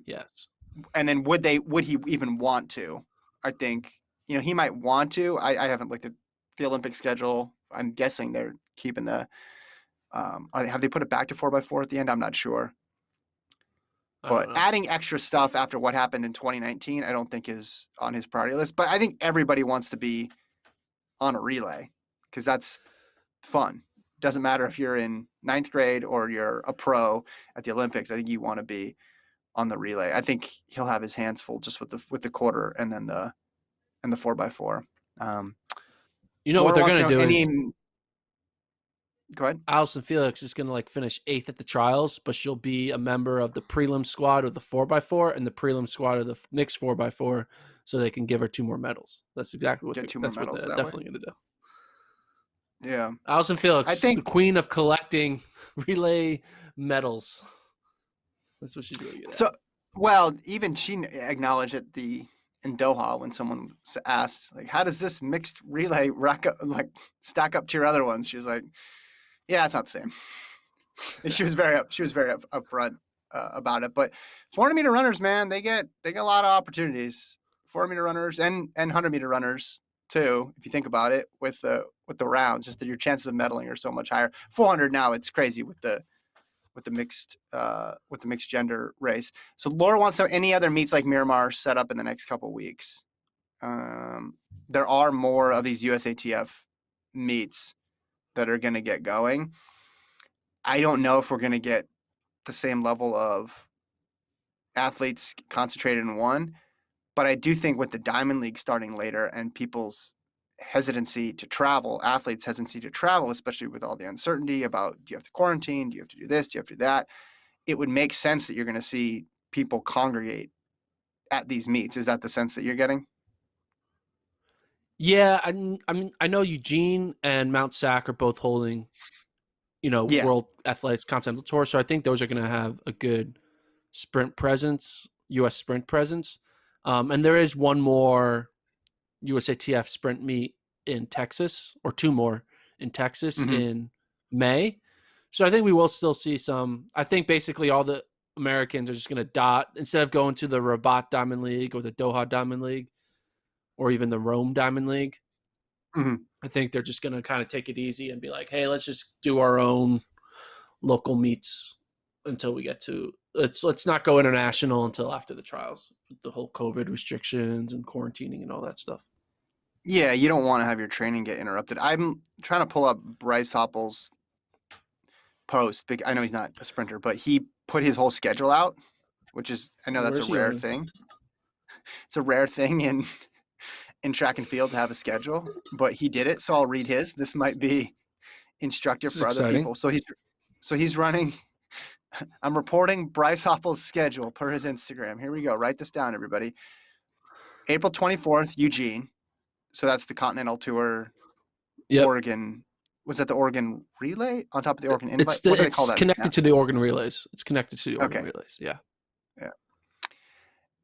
Yes. And then would he even want to? I think, he might want to. I haven't looked at the Olympic schedule. I'm guessing they're keeping the have they put it back to 4x4 at the end? I'm not sure. But adding extra stuff after what happened in 2019, I don't think is on his priority list. But I think everybody wants to be on a relay because that's fun. Doesn't matter if you're in 9th grade or you're a pro at the Olympics. I think you want to be on the relay. I think he'll have his hands full just with the quarter and then the 4x4. You know what they're going to do is. Go ahead. Allison Felix is going to finish 8th at the trials, but she'll be a member of the prelim squad of the 4x4 and the prelim squad of the mixed 4x4, so they can give her 2 more medals. That's exactly what they're definitely going to do. Yeah. Allison Felix, I think, the queen of collecting relay medals. That's what she's really good at. So, well, even she acknowledged in Doha when someone asked, how does this mixed relay stack up to your other ones? She was like, yeah, it's not the same. And she was very upfront about it. But 400-meter runners, man, they get a lot of opportunities. 400-meter runners and 100-meter runners too. If you think about it, with the rounds, just that your chances of medaling are so much higher. 400 now, it's crazy with the with the mixed gender race. So Laura wants to any other meets like Miramar set up in the next couple weeks. There are more of these USATF meets that are going to get going. I don't know if we're going to get the same level of athletes concentrated in one, but I do think with the Diamond League starting later and people's hesitancy to travel, athletes' hesitancy to travel, especially with all the uncertainty about do you have to quarantine, do you have to do this, do you have to do that, it would make sense that you're going to see people congregate at these meets. Is that the sense that you're getting? Yeah, I mean, I know Eugene and Mount Sac are both holding, Yeah. World Athletics Continental Tour, so I think those are going to have a good sprint presence, U.S. sprint presence. And there is one more USATF sprint meet in Texas, or two more in Texas Mm-hmm. in May. So I think we will still see some. I think basically all the Americans are just going to dot, instead of going to the Rabat Diamond League or the Doha Diamond League or even the Rome Diamond League. Mm-hmm. I think they're just going to kind of take it easy and be like, hey, let's just do our own local meets until we get to let's not go international until after the trials, the whole COVID restrictions and quarantining and all that stuff. Yeah, you don't want to have your training get interrupted. I'm trying to pull up Bryce Hoppel's post. I know he's not a sprinter, but he put his whole schedule out, which is, I know that's a Where's he rare running? thing. It's a rare thing in track and field to have a schedule, but he did it. So I'll read his. This might be instructive This is for other exciting. people. So he's running. I'm reporting Bryce Hoppel's schedule per his Instagram. Here we go. Write this down, everybody. April 24th, Eugene. So that's the Continental Tour, Yep. Oregon. Was that the Oregon Relay on top of the Oregon Invite? What do they call It's that connected now? to the Oregon Relays. It's connected to the Oregon Okay. Relays. Yeah. Yeah.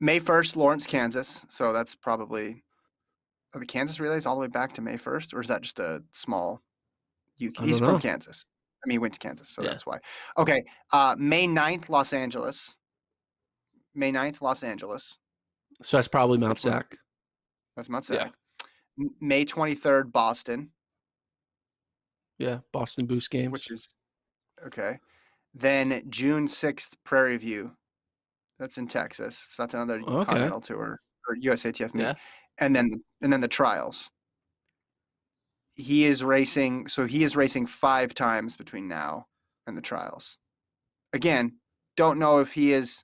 May 1st, Lawrence, Kansas. So that's probably are the Kansas Relays all the way back to May 1st, or is that just a small? I He's don't from know. Kansas. I mean, he went to Kansas, so Yeah. that's why. Okay. May 9th, Los Angeles. May 9th, Los Angeles. So that's probably Mount That's listed. Sac. That's Mount Yeah. Sac. May 23rd, Boston. Yeah. Boston Boost Games. Which is okay. Then June 6th, Prairie View. That's in Texas. So that's another Okay. Continental Tour or USATF meet. Yeah. And then the trials. He is racing 5 times between now and the trials. Again, don't know if he is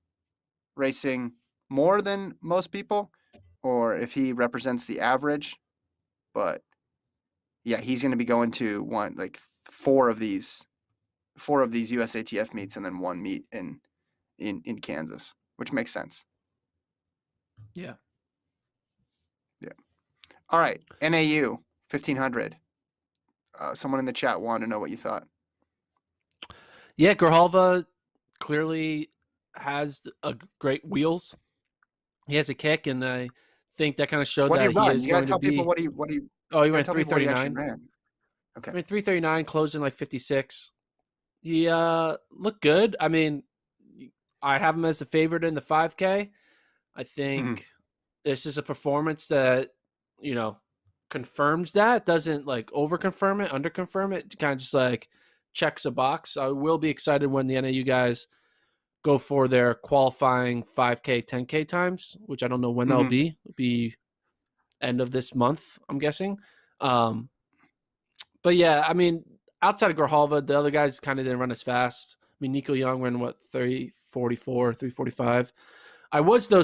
racing more than most people or if he represents the average, but yeah, he's going to be going to four of these USATF meets and then one meet in Kansas, which makes sense. Yeah. Yeah. All right, NAU 1500. Someone in the chat wanted to know what you thought. Yeah, Grijalva clearly has great wheels. He has a kick, and I think that kind of showed What did that he he run? is You got to going to tell people be. what he Oh, he you got to ran tell people what he actually 3:39. ran. Okay. I mean, 3:39, closing like 56. He looked good. I mean, I have him as a favorite in the 5K. I think this is a performance that, confirms that. Doesn't like over confirm it, under confirm it. Kind of just like checks a box. I will be excited when the NAU guys go for their qualifying 5K, 10K times, which I don't know when that'll be. It'll be end of this month, I'm guessing. But yeah, I mean, outside of Grijalva, the other guys kind of didn't run as fast. I mean, Nico Young ran 344, 345. I was though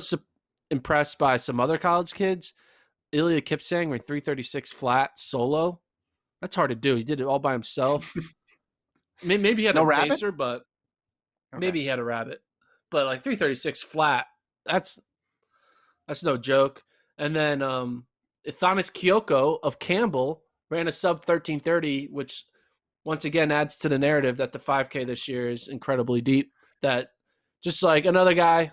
impressed by some other college kids. Ilya Kipsang ran 336 flat solo. That's hard to do. He did it all by himself. Maybe he had No a rabbit? pacer, but Okay. maybe he had a rabbit. But like 336 flat, that's no joke. And then Ithanis Kyoko of Campbell ran a sub 1330, which once again adds to the narrative that the 5K this year is incredibly deep. That just like another guy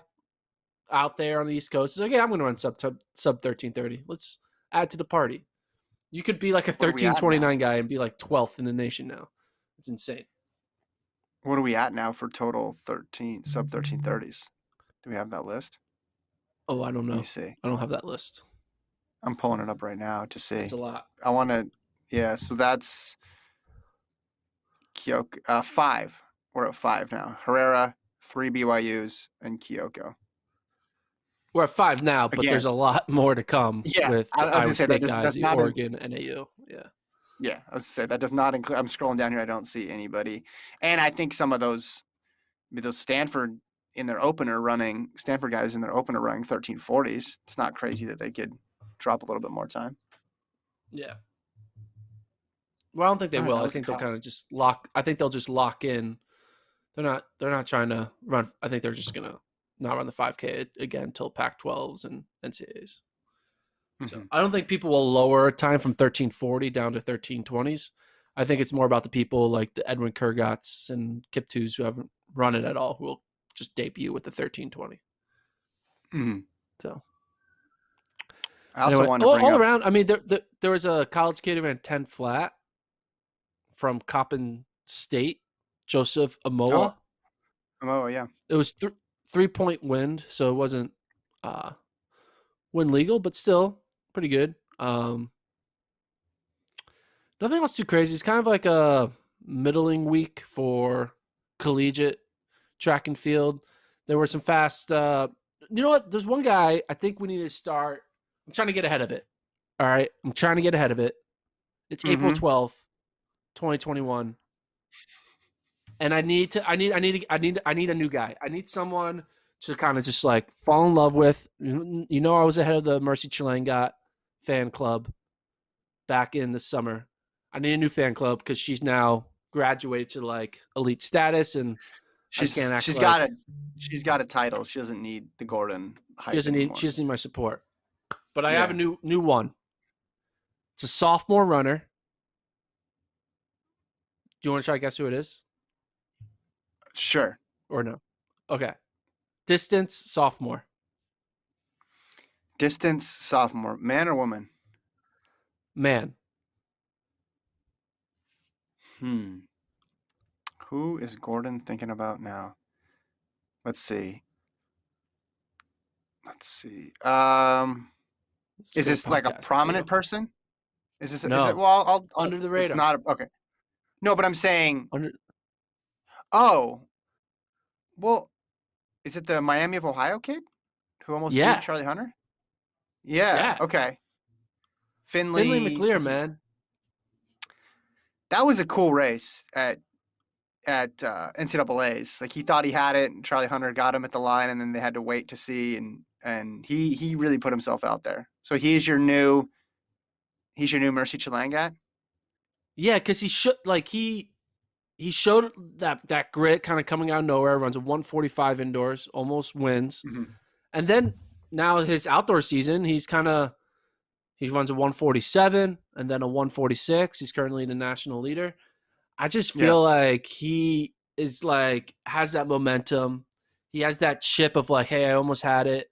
out there on the East Coast is like, yeah, I'm going to run sub 1330. Let's add to the party. You could be like a What are we at 1329 guy and be like 12th in the nation now. It's insane. What are we at now for total sub 1330s? Do we have that list? Oh, I don't know. Let me see. I don't have that list. I'm pulling it up right now to see. That's a lot. I want to, yeah. So that's Kyoko, 5. we're at 5 now. Herrera, 3 BYUs, and Kyoko. We're at 5 now, but Again, there's a lot more to come yeah, with I the was gonna Iowa say that State does guys, that's the not a, Oregon, NAU. Yeah. yeah, I was gonna say that does not include. I'm scrolling down here. I don't see anybody, and I think some of those Stanford in their opener running Stanford guys in their opener running 1340s. It's not crazy that they could drop a little bit more time. Yeah. Well, I don't think they All right, will. that I was think they'll college. kind of just lock. I think they'll just lock in. They're not trying to run. I think they're just gonna not run the 5K again until Pac-12s and NCAAs. So Mm-hmm. I don't think people will lower time from 1340 down to 1320s. I think it's more about the people like the Edwin Kurgats and Kiptus who haven't run it at all, who will just debut with the 1320. Mm-hmm. So I also anyway, wanted to bring all up. around, I mean, there was a college kid who ran 10 flat from Coppin State, Joseph Oh, Amoa. yeah. It was 3-point wind, so it wasn't wind legal, but still pretty good. Nothing else too crazy. It's kind of like a middling week for collegiate track and field. There were some fast. You know what? There's one guy I think we need to start. I'm trying to get ahead of it. All right, I'm trying to get ahead of it. It's April Mm-hmm. 12th, 2021, and I need a new guy. I need someone to kind of just like fall in love with. You know, I was ahead of the Mercy Chilangat fan club back in the summer. I need a new fan club because she's now graduated to like elite status, and I can't act She's like got a title. She doesn't need the Gordon hype she anymore. doesn't need my support. But I have Yeah. a new one. It's a sophomore runner. Do you want to try to guess who it is Sure. or no? Okay, distance sophomore. Distance sophomore, man or woman? Man, Who is Gordon thinking about now? Let's see. it's a Is great this like a podcast prominent material. person? Is it? No, Well, under the it's radar. not. Okay. No, but I'm saying. Under Oh, well, is it the Miami of Ohio kid who almost beat yeah, Charlie Hunter? Yeah. yeah. Okay. Finley Finley. McLear, man. That was a cool race at NCAA's. Like he thought he had it, and Charlie Hunter got him at the line, and then they had to wait to see, and he really put himself out there. So he's your new Mercy Chilangat. Yeah, because he showed that grit kind of coming out of nowhere. Runs a 145 indoors, almost wins, Mm-hmm. and then now his outdoor season, he runs a 147 and then a 146. He's currently the national leader. I just Yeah. feel like he is like has that momentum. He has that chip of like, hey, I almost had it.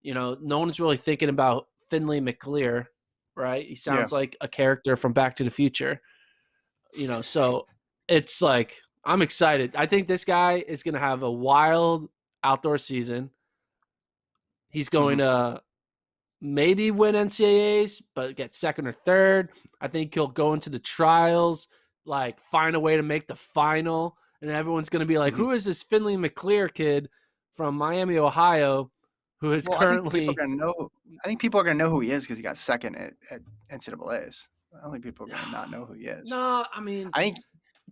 You know, no one's really thinking about Finley McLear, right? He Yeah. sounds like a character from Back to the Future. You know, so it's like I'm excited. I think this guy is going to have a wild outdoor season. He's going to maybe win NCAAs, but get second or third. I think he'll go into the trials, like find a way to make the final, and everyone's going to be like, who is this Finley McLear kid from Miami, Ohio, who is Well, currently I think people are gonna know who he is because he got second at NCAA's. I don't think people are gonna not know who he is. No, I mean, I think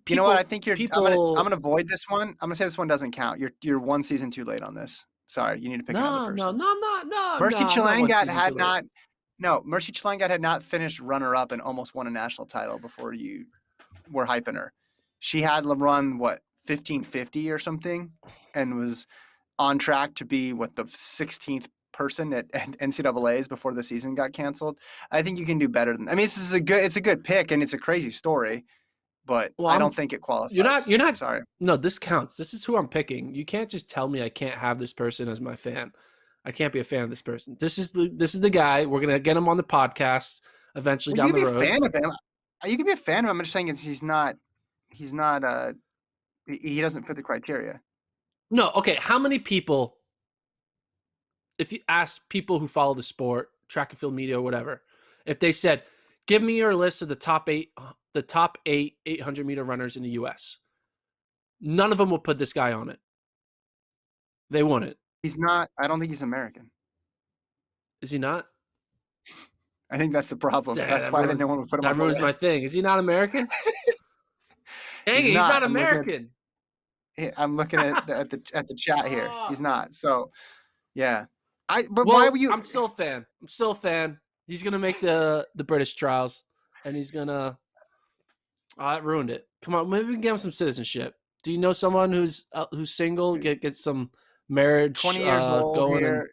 you know people what? I think people I'm gonna avoid this one. I'm gonna say this one doesn't count. You're one season too late on this. Sorry, you need to pick another no, person. Mercy I'm not one Chilangat season too late. Mercy Chilangat had not finished runner up and almost won a national title before you were hyping her. She had run what 1550 or something, and was on track to be the 16th person at NCAA's before the season got canceled. I think you can do better than. I mean, it's a good pick and it's a crazy story, but Well, I don't think it qualifies. you're not. Sorry. No, this counts. This is who I'm picking. You can't just tell me I can't have this person as my fan. I can't be a fan of this person. This is the guy. We're gonna get him on the podcast eventually Well, down the you road. can be a fan of him. You can be a fan of him. I'm just saying he's not. He doesn't fit the criteria. No, okay. How many people, if you ask people who follow the sport, track and field media, or whatever, if they said, "Give me your list of the top eight 800-meter runners in the U.S." None of them will put this guy on it. They wouldn't. He's not. I don't think he's American. Is he not? I think that's the problem. Damn, That's why no one would put him that on the ruins my list. thing. Is he not American? Dang it, He's he's not. not American. I'm looking at the chat here. He's not. So, yeah. But Well, why were you? I'm still a fan. I'm still a fan. He's gonna make the British trials, and he's gonna. Oh, that ruined it. Come on, maybe we can get him some citizenship. Do you know someone who's single? Get some marriage 20 years old going. here. And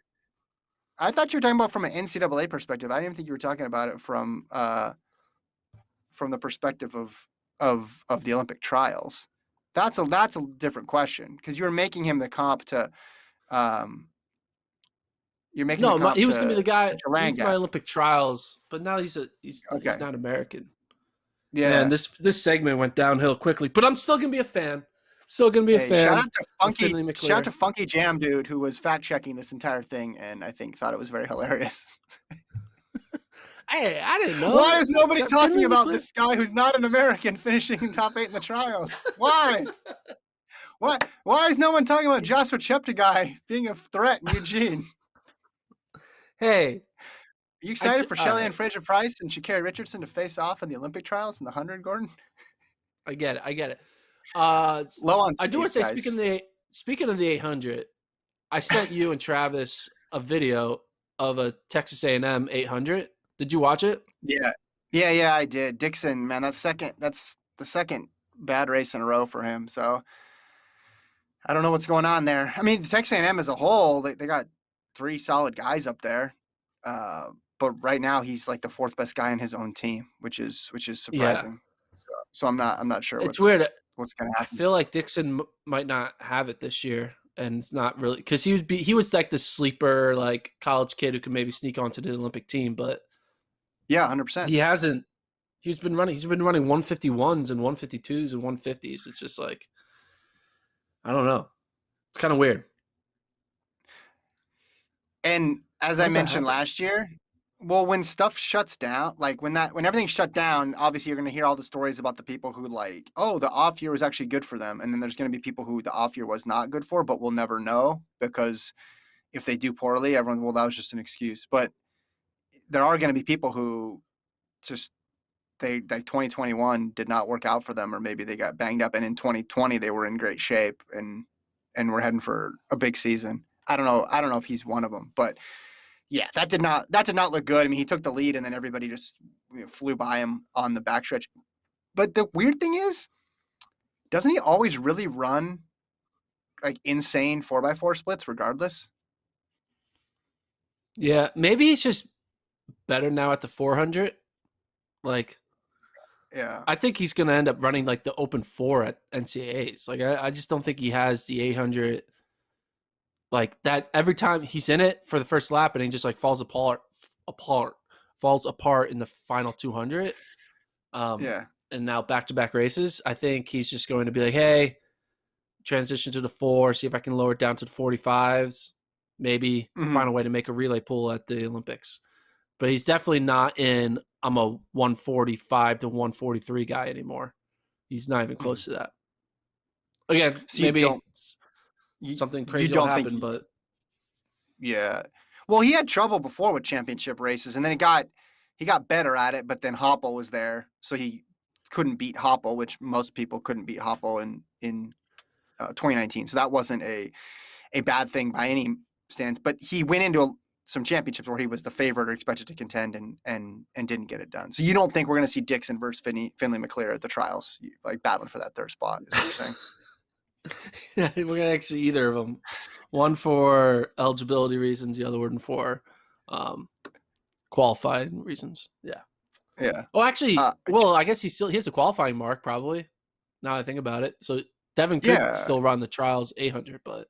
I thought you were talking about from an NCAA perspective. I didn't even think you were talking about it from the perspective of the Olympic trials. That's a different question because you're making him the comp to. You're making the comp he was gonna be the guy. He's my Jalangat. Olympic trials, but now he's Okay. not American. Yeah. Man, this segment went downhill quickly, but I'm still gonna be a fan. Still gonna be a fan. Shout out to Finley McLear. Shout out to Funky Jam dude who was fact checking this entire thing and I think thought it was very hilarious. Hey, I didn't know. Why is nobody talking Finley about McLear? this guy who's not an American finishing in top 8 in the trials? Why? Why is no one talking about Joshua Cheptegei being a threat in Eugene? Hey, are you excited for Shelly-Ann Fraser-Price and Sha'Carri Richardson to face off in the Olympic trials in the 100, Gordon? I get it. Low on I do want to say, guys. speaking of the 800, I sent you and Travis a video of a Texas A&M 800. Did you watch it? Yeah, I did. Dixon, man, that's the second bad race in a row for him. So I don't know what's going on there. I mean, Texas A&M as a whole, they got 3 solid guys up there. But right now he's like the 4th best guy in his own team, which is surprising. Yeah. So I'm not sure it's weird. What's going to happen. I feel like Dixon might not have it this year, and it's not really because he was like the sleeper, like college kid who could maybe sneak onto the Olympic team, but yeah, 100%. He hasn't. He's been running 151s and 152s and 150s. It's just like I don't know. It's kind of weird. And as I mentioned last year, well, when stuff shuts down, like when everything's shut down, obviously you're going to hear all the stories about the people who like, oh, the off year was actually good for them. And then there's going to be people who the off year was not good for, but we'll never know because if they do poorly, everyone, well, that was just an excuse. But there are going to be people who just, like 2021 did not work out for them, or maybe they got banged up. And in 2020, they were in great shape and we're heading for a big season. I don't know if he's one of them, but yeah, that did not look good. I mean, he took the lead and then everybody just flew by him on the backstretch. But the weird thing is, doesn't he always really run like insane 4x4 splits regardless? Yeah, maybe he's just better now at the 400. Like, yeah, I think he's going to end up running like the open 4 at NCAAs. Like, I just don't think he has the 800 like that every time he's in it for the first lap and he just like falls apart in the final 200. Yeah. And now back-to-back races, I think he's just going to be like, hey, transition to the 4, see if I can lower it down to the 45s, maybe find a way to make a relay pool at the Olympics. But he's definitely not in I'm a 145 to 143 guy anymore. He's not even close to that. Again, so maybe something crazy will happen, but yeah. Well, he had trouble before with championship races, and then he got better at it, but then Hoppel was there, so he couldn't beat Hoppel, which most people couldn't beat Hoppel in 2019. So that wasn't a bad thing by any stance. But he went into some championships where he was the favorite or expected to contend and didn't get it done. So you don't think we're going to see Dixon versus Finley McLear at the trials, like battling for that 3rd spot, is what you're saying? Yeah, we're going to actually either of them. One for eligibility reasons, the other one for qualifying reasons. Yeah. Yeah. Oh, actually, well, I guess he has a qualifying mark probably. Now that I think about it, so Devin could still run the trials 800, but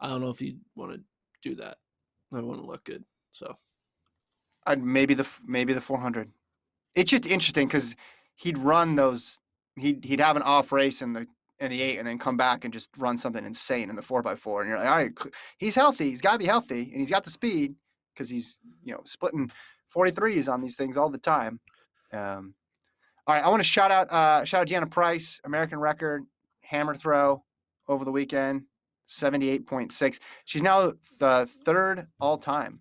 I don't know if he'd want to do that. That wouldn't look good. So, maybe the 400. It's just interesting because he'd run those. He'd have an off race in the 8 and then come back and just run something insane in the 4x4. And you're like, all right, he's healthy. He's got to be healthy, and he's got the speed because he's splitting 43s on these things all the time. All right, I want to shout out Deanna Price, American record, hammer throw over the weekend, 78.6. She's now the third all-time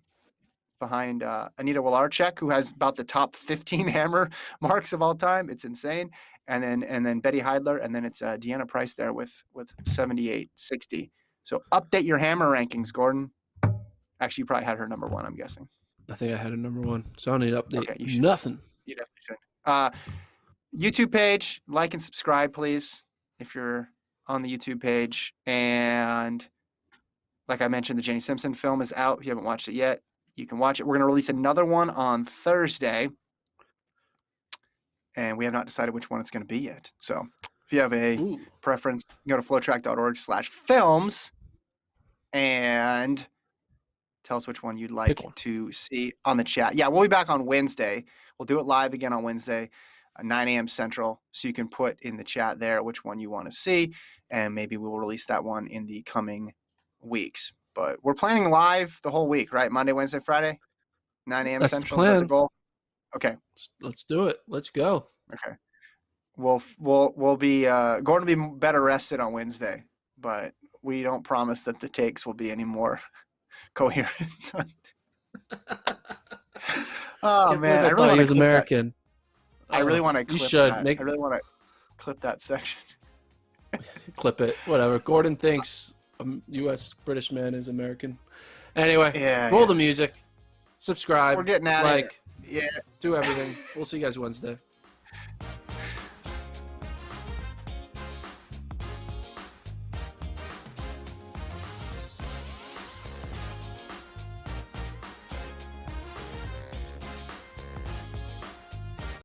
behind Anita Wilarczyk, who has about the top 15 hammer marks of all time. It's insane. And then Betty Heidler, and then it's Deanna Price there with 78.60. So update your hammer rankings, Gordon. Actually, you probably had her number 1, I'm guessing. I think I had a number 1, so I don't need to update. Okay, you should. Nothing. You definitely should. YouTube page, like and subscribe, please, if you're on the YouTube page. And like I mentioned, the Jenny Simpson film is out. If you haven't watched it yet, you can watch it. We're going to release another one on Thursday, and we have not decided which one it's going to be yet. So if you have a preference, you go to FloTrack.org/films and tell us which one you'd like to see on the chat. Yeah, we'll be back on Wednesday. We'll do it live again on Wednesday, 9 a.m. Central, so you can put in the chat there which one you want to see, and maybe we will release that one in the coming weeks. But we're planning live the whole week, right? Monday, Wednesday, Friday, 9 a.m. Central. Is that the goal? Okay. Let's do it. Let's go. Okay. We'll be Gordon will be better rested on Wednesday, but we don't promise that the takes will be any more coherent. Oh man, I really want to clip American. I really want to clip you should. that. I really want to clip that section. Clip it. Whatever. Gordon thinks a U.S. British man is American. Anyway, roll the music. Subscribe. We're getting out of like, it. Yeah. Do everything. We'll see you guys Wednesday.